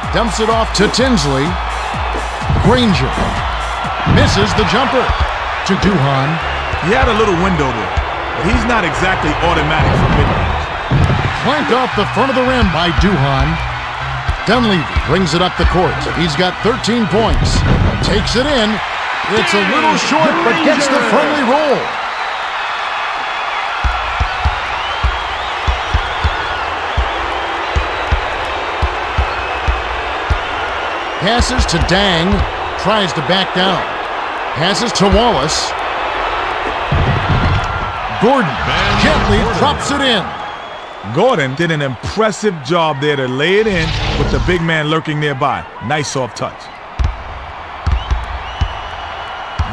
Dumps it off to Tinsley. Granger. Misses the jumper. To Duhan. He had a little window there, but he's not exactly automatic for mid-range. Clanked off the front of the rim by Duhan. Dunleavy brings it up the court. He's got 13 points. Takes it in. It's a little short, but gets the friendly roll. Passes to Dang. Tries to back down. Passes to Wallace. Gordon gently drops it in. Gordon did an impressive job there to lay it in with the big man lurking nearby. Nice soft touch.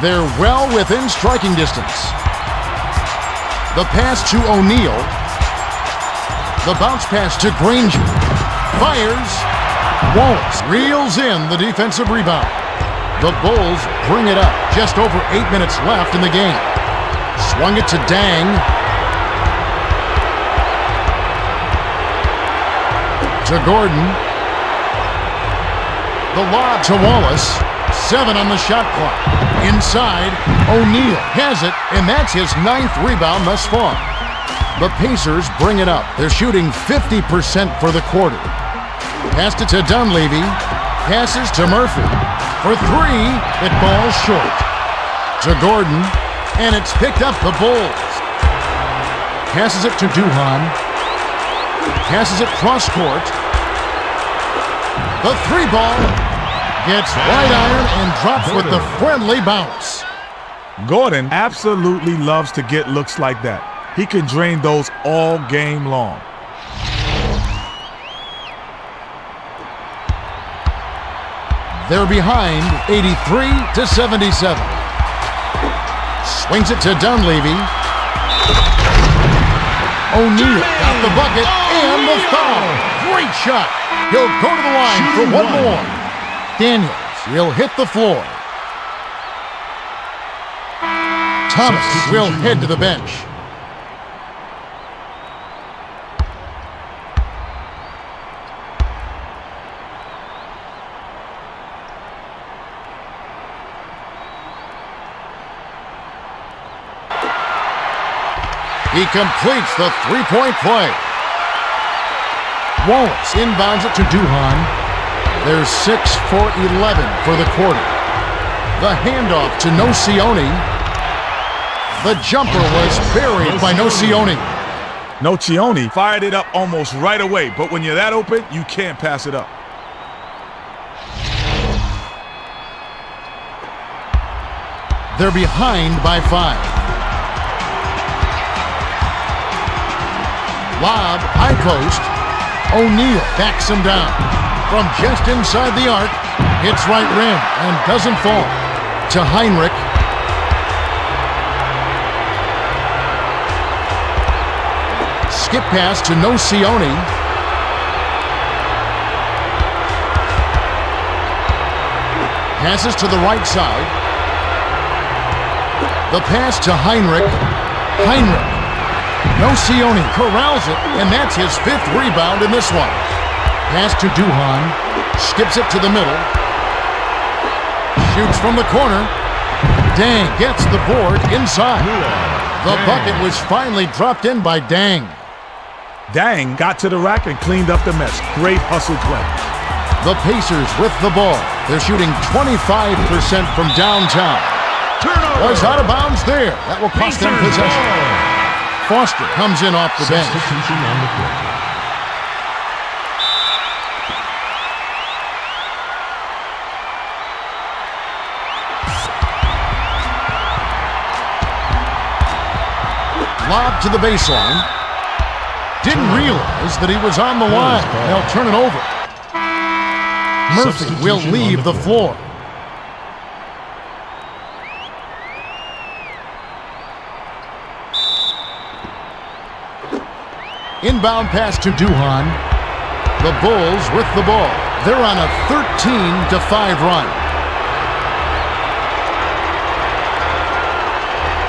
They're well within striking distance. The pass to O'Neal. The bounce pass to Granger. Fires. Wallace reels in the defensive rebound. The Bulls bring it up. Just over 8 minutes left in the game. Swung it to Dang. To Gordon. The lob to Wallace. 7 on the shot clock. Inside, O'Neal has it, and that's his 9th rebound thus far. The Pacers bring it up. They're shooting 50% for the quarter. Passed it to Dunleavy. Passes to Murphy. For 3, it falls short. To Gordon, and it's picked up the Bulls. Passes it to Duhan. Passes it cross court. The 3-ball gets right iron and drops with the friendly bounce. Gordon absolutely loves to get looks like that. He can drain those all game long. They're behind 83-77. Swings it to Dunleavy. O'Neal got the bucket and the foul. Great shot. He'll go to the line for one more. Daniels will hit the floor. Thomas will head to the bench. He completes the three-point play. Wallace inbounds it to Duhan. There's 6 for 11 for the quarter. The handoff to Nocioni. The jumper was buried by Nocioni. Nocioni fired it up almost right away, but when you're that open, you can't pass it up. They're behind by 5. Lob, high post. O'Neal backs him down. From just inside the arc, hits right rim and doesn't fall. To Heinrich. Skip pass to Nocioni. Passes to the right side. The pass to Heinrich. Heinrich. Nocioni corrals it, and that's his 5th rebound in this one. Pass to Duhan. Skips it to the middle. Shoots from the corner. Dang gets the board inside. The bucket was finally dropped in by Dang. Dang got to the rack and cleaned up the mess. Great hustle play. The Pacers with the ball. They're shooting 25% from downtown. Was out of bounds there. That will cost them possession. Foster comes in off the bench. Substitution on the court. Lob to the baseline. Didn't realize that he was on the line. They'll turn it over. Murphy will leave the floor. Inbound pass to Duhan. The Bulls with the ball. They're on a 13-5 run.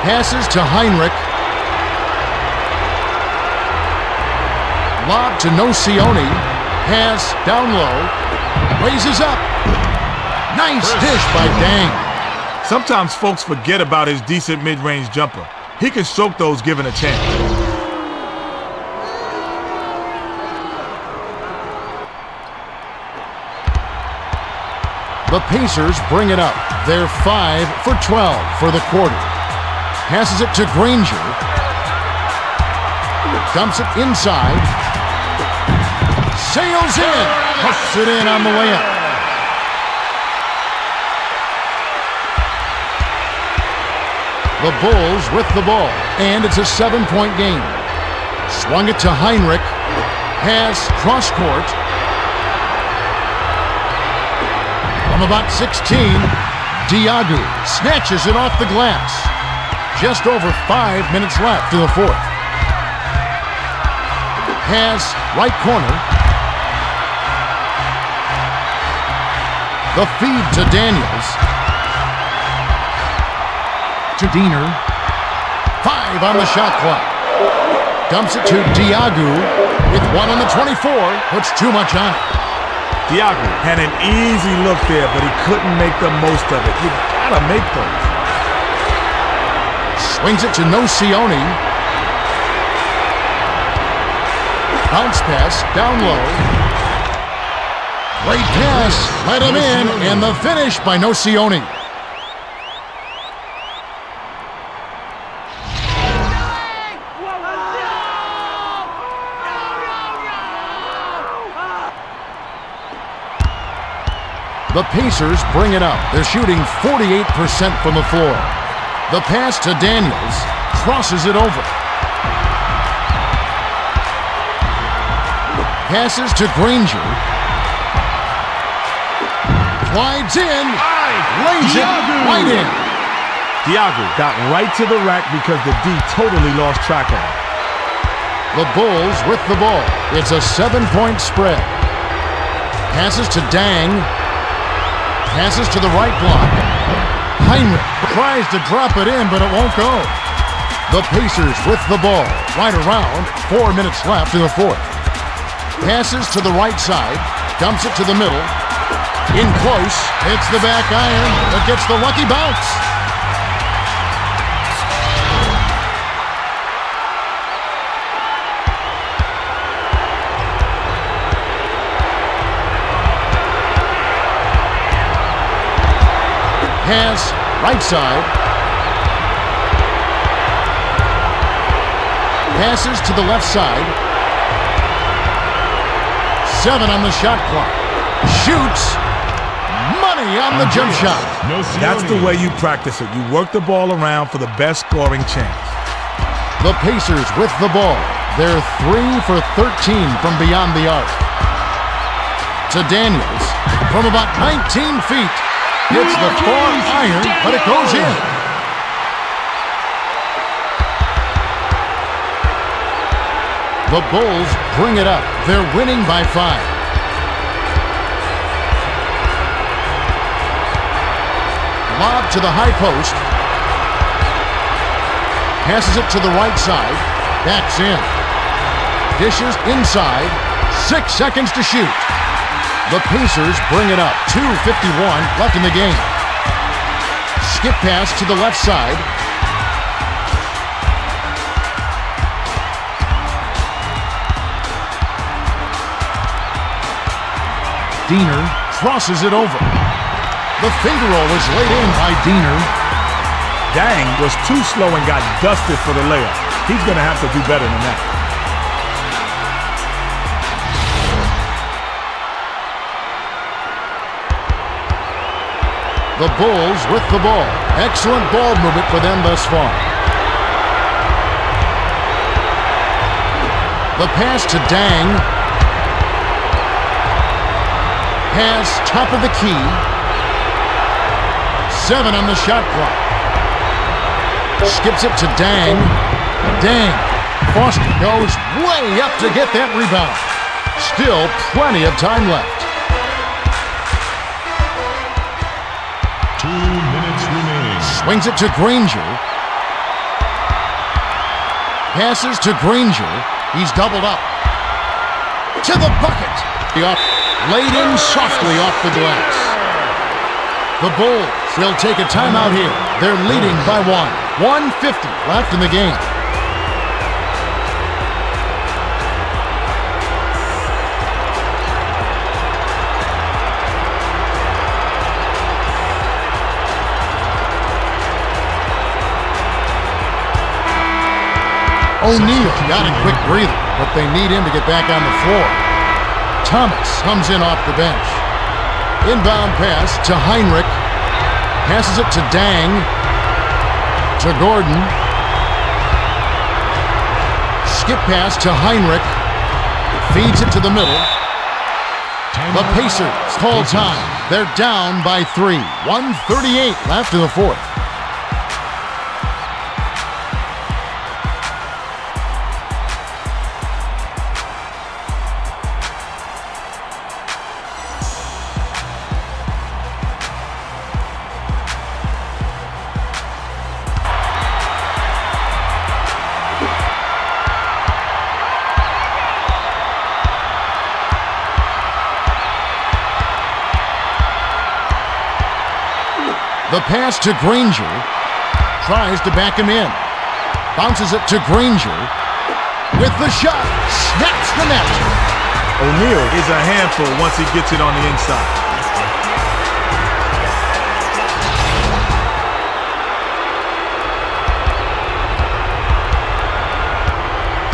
Passes to Heinrich. Lob to Nocioni. Pass down low. Raises up. Nice dish by Dang. Sometimes folks forget about his decent mid-range jumper. He can stroke those given a chance. The Pacers bring it up. They're 5 for 12 for the quarter. Passes it to Granger. Dumps it inside. Sails in. Puts it in on the layup. The Bulls with the ball, and it's a 7-point game. Swung it to Heinrich. Has cross court. From about 16, Diagu snatches it off the glass. Just over 5 minutes left in the fourth. Has right corner. The feed to Daniels. To Diener. 5 on the shot clock. Dumps it to Diagu with 1 on the 24. Puts too much on it. Diagu had an easy look there, but he couldn't make the most of it. You gotta make those. Swings it to Nocioni. Bounce pass down low. Great pass. Let him in, and the finish by Nocioni. The Pacers bring it up. They're shooting 48% from the floor. The pass to Daniels crosses it over. Passes to Granger. Glides in. Lays it right in. Diagu got right to the rack because the D totally lost track of him. The Bulls with the ball. It's a 7-point spread. Passes to Dang. Passes to the right block. Heinrich tries to drop it in, but it won't go. The Pacers with the ball. Right around 4 minutes left in the fourth. Passes to the right side. Dumps it to the middle. In close. Hits the back iron, but gets the lucky bounce. Pass, right side. Passes to the left side. 7 on the shot clock. Shoots. Money on the jump shot. That's the way you practice it. You work the ball around for the best scoring chance. The Pacers with the ball. They're 3 for 13 from beyond the arc. To Daniels from about 19 feet. Hits the far iron, but it goes in. The Bulls bring it up. They're winning by 5. Lob to the high post. Passes it to the right side. Backs in. Dishes inside. 6 seconds to shoot. The Pacers bring it up. 2:51 left in the game. Skip pass to the left side. Diener crosses it over. The finger roll is laid in by Diener. Dang was too slow and got dusted for the layup. He's going to have to do better than that. The Bulls with the ball. Excellent ball movement for them thus far. The pass to Dang. Pass top of the key. 7 on the shot clock. Skips it to Dang. Dang. Foster goes way up to get that rebound. Still plenty of time left. 2 minutes remaining. Swings it to Granger. Passes to Granger. He's doubled up. To the bucket. Laid in softly off the glass. The Bulls will take a timeout here. They're leading by 1. 1:50 left in the game. O'Neal got a quick breather, but they need him to get back on the floor. Thomas comes in off the bench. Inbound pass to Heinrich. Passes it to Dang. To Gordon. Skip pass to Heinrich. Feeds it to the middle. The Pacers call time. They're down by 3. 1:38 left in the fourth. The pass to Granger. Tries to back him in. Bounces it to Granger. With the shot. Snaps the net. O'Neal is a handful once he gets it on the inside.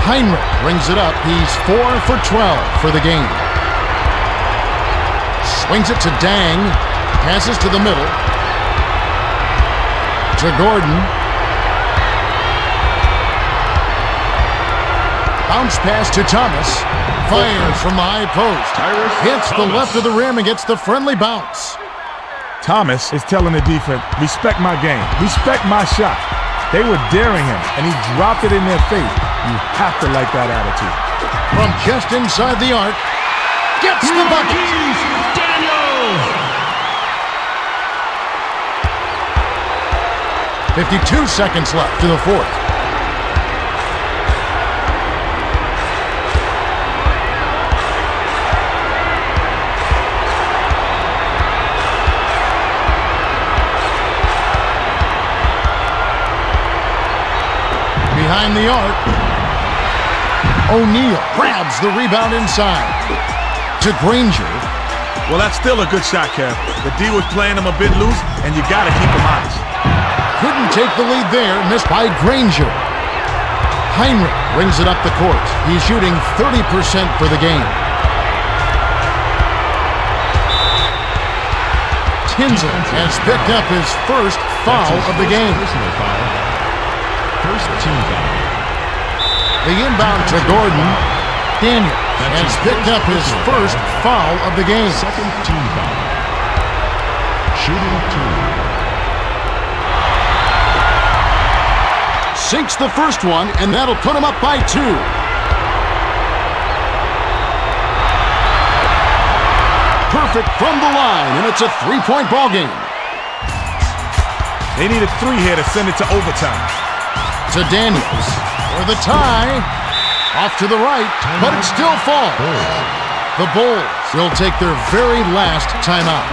Heinrich brings it up. He's 4 for 12 for the game. Swings it to Dang. Passes to the middle. To Gordon. Bounce pass to Thomas. Fires from the high post. Hits the left of the rim and gets the friendly bounce. Thomas is telling the defense, respect my game, respect my shot. They were daring him, and he dropped it in their face. You have to like that attitude. From just inside the arc, gets the bucket. 52 seconds left to the fourth. Behind the arc, O'Neal grabs the rebound inside. To Granger. Well, that's still a good shot, Kev. The D was playing him a bit loose, and you got to keep him honest. Couldn't take the lead there, missed by Granger. Heinrich brings it up the court. He's shooting 30% for the game. Tinsley has picked up his first foul of the game. First team foul. The inbound to Gordon. Daniel has picked up his first foul of the game. Second team foul. Shooting 2. Sinks the first one, and that'll put him up by 2. Perfect from the line, and it's a 3-point ball game. They need a 3 here to send it to overtime. To Daniels for the tie. Off to the right, but it still falls. The Bulls will take their very last timeout.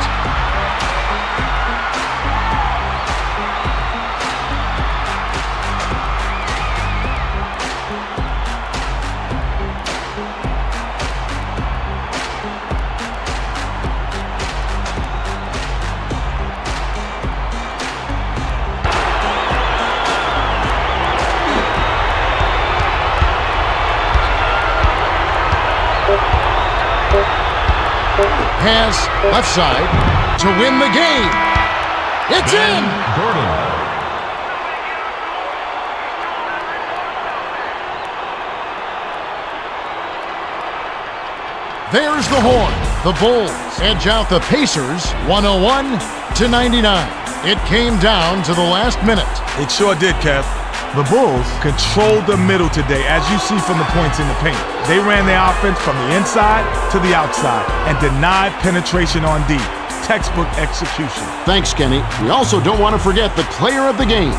Pass left side to win the game. It's in! Gordon. There's the horn. The Bulls edge out the Pacers 101-99. It came down to the last minute. It sure did, Kev. The Bulls controlled the middle today, as you see from the points in the paint. They ran their offense from the inside to the outside and denied penetration on D. Textbook execution. Thanks, Kenny. We also don't want to forget the player of the game.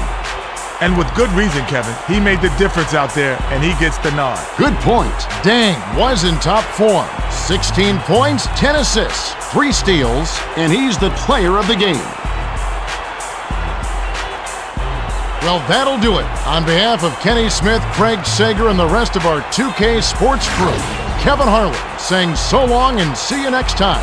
And with good reason, Kevin. He made the difference out there, and he gets the nod. Good point. Dang was in top form. 16 points, 10 assists, 3 steals, and he's the player of the game. Well, that'll do it. On behalf of Kenny Smith, Craig Sager, and the rest of our 2K Sports crew, Kevin Harlan saying so long and see you next time.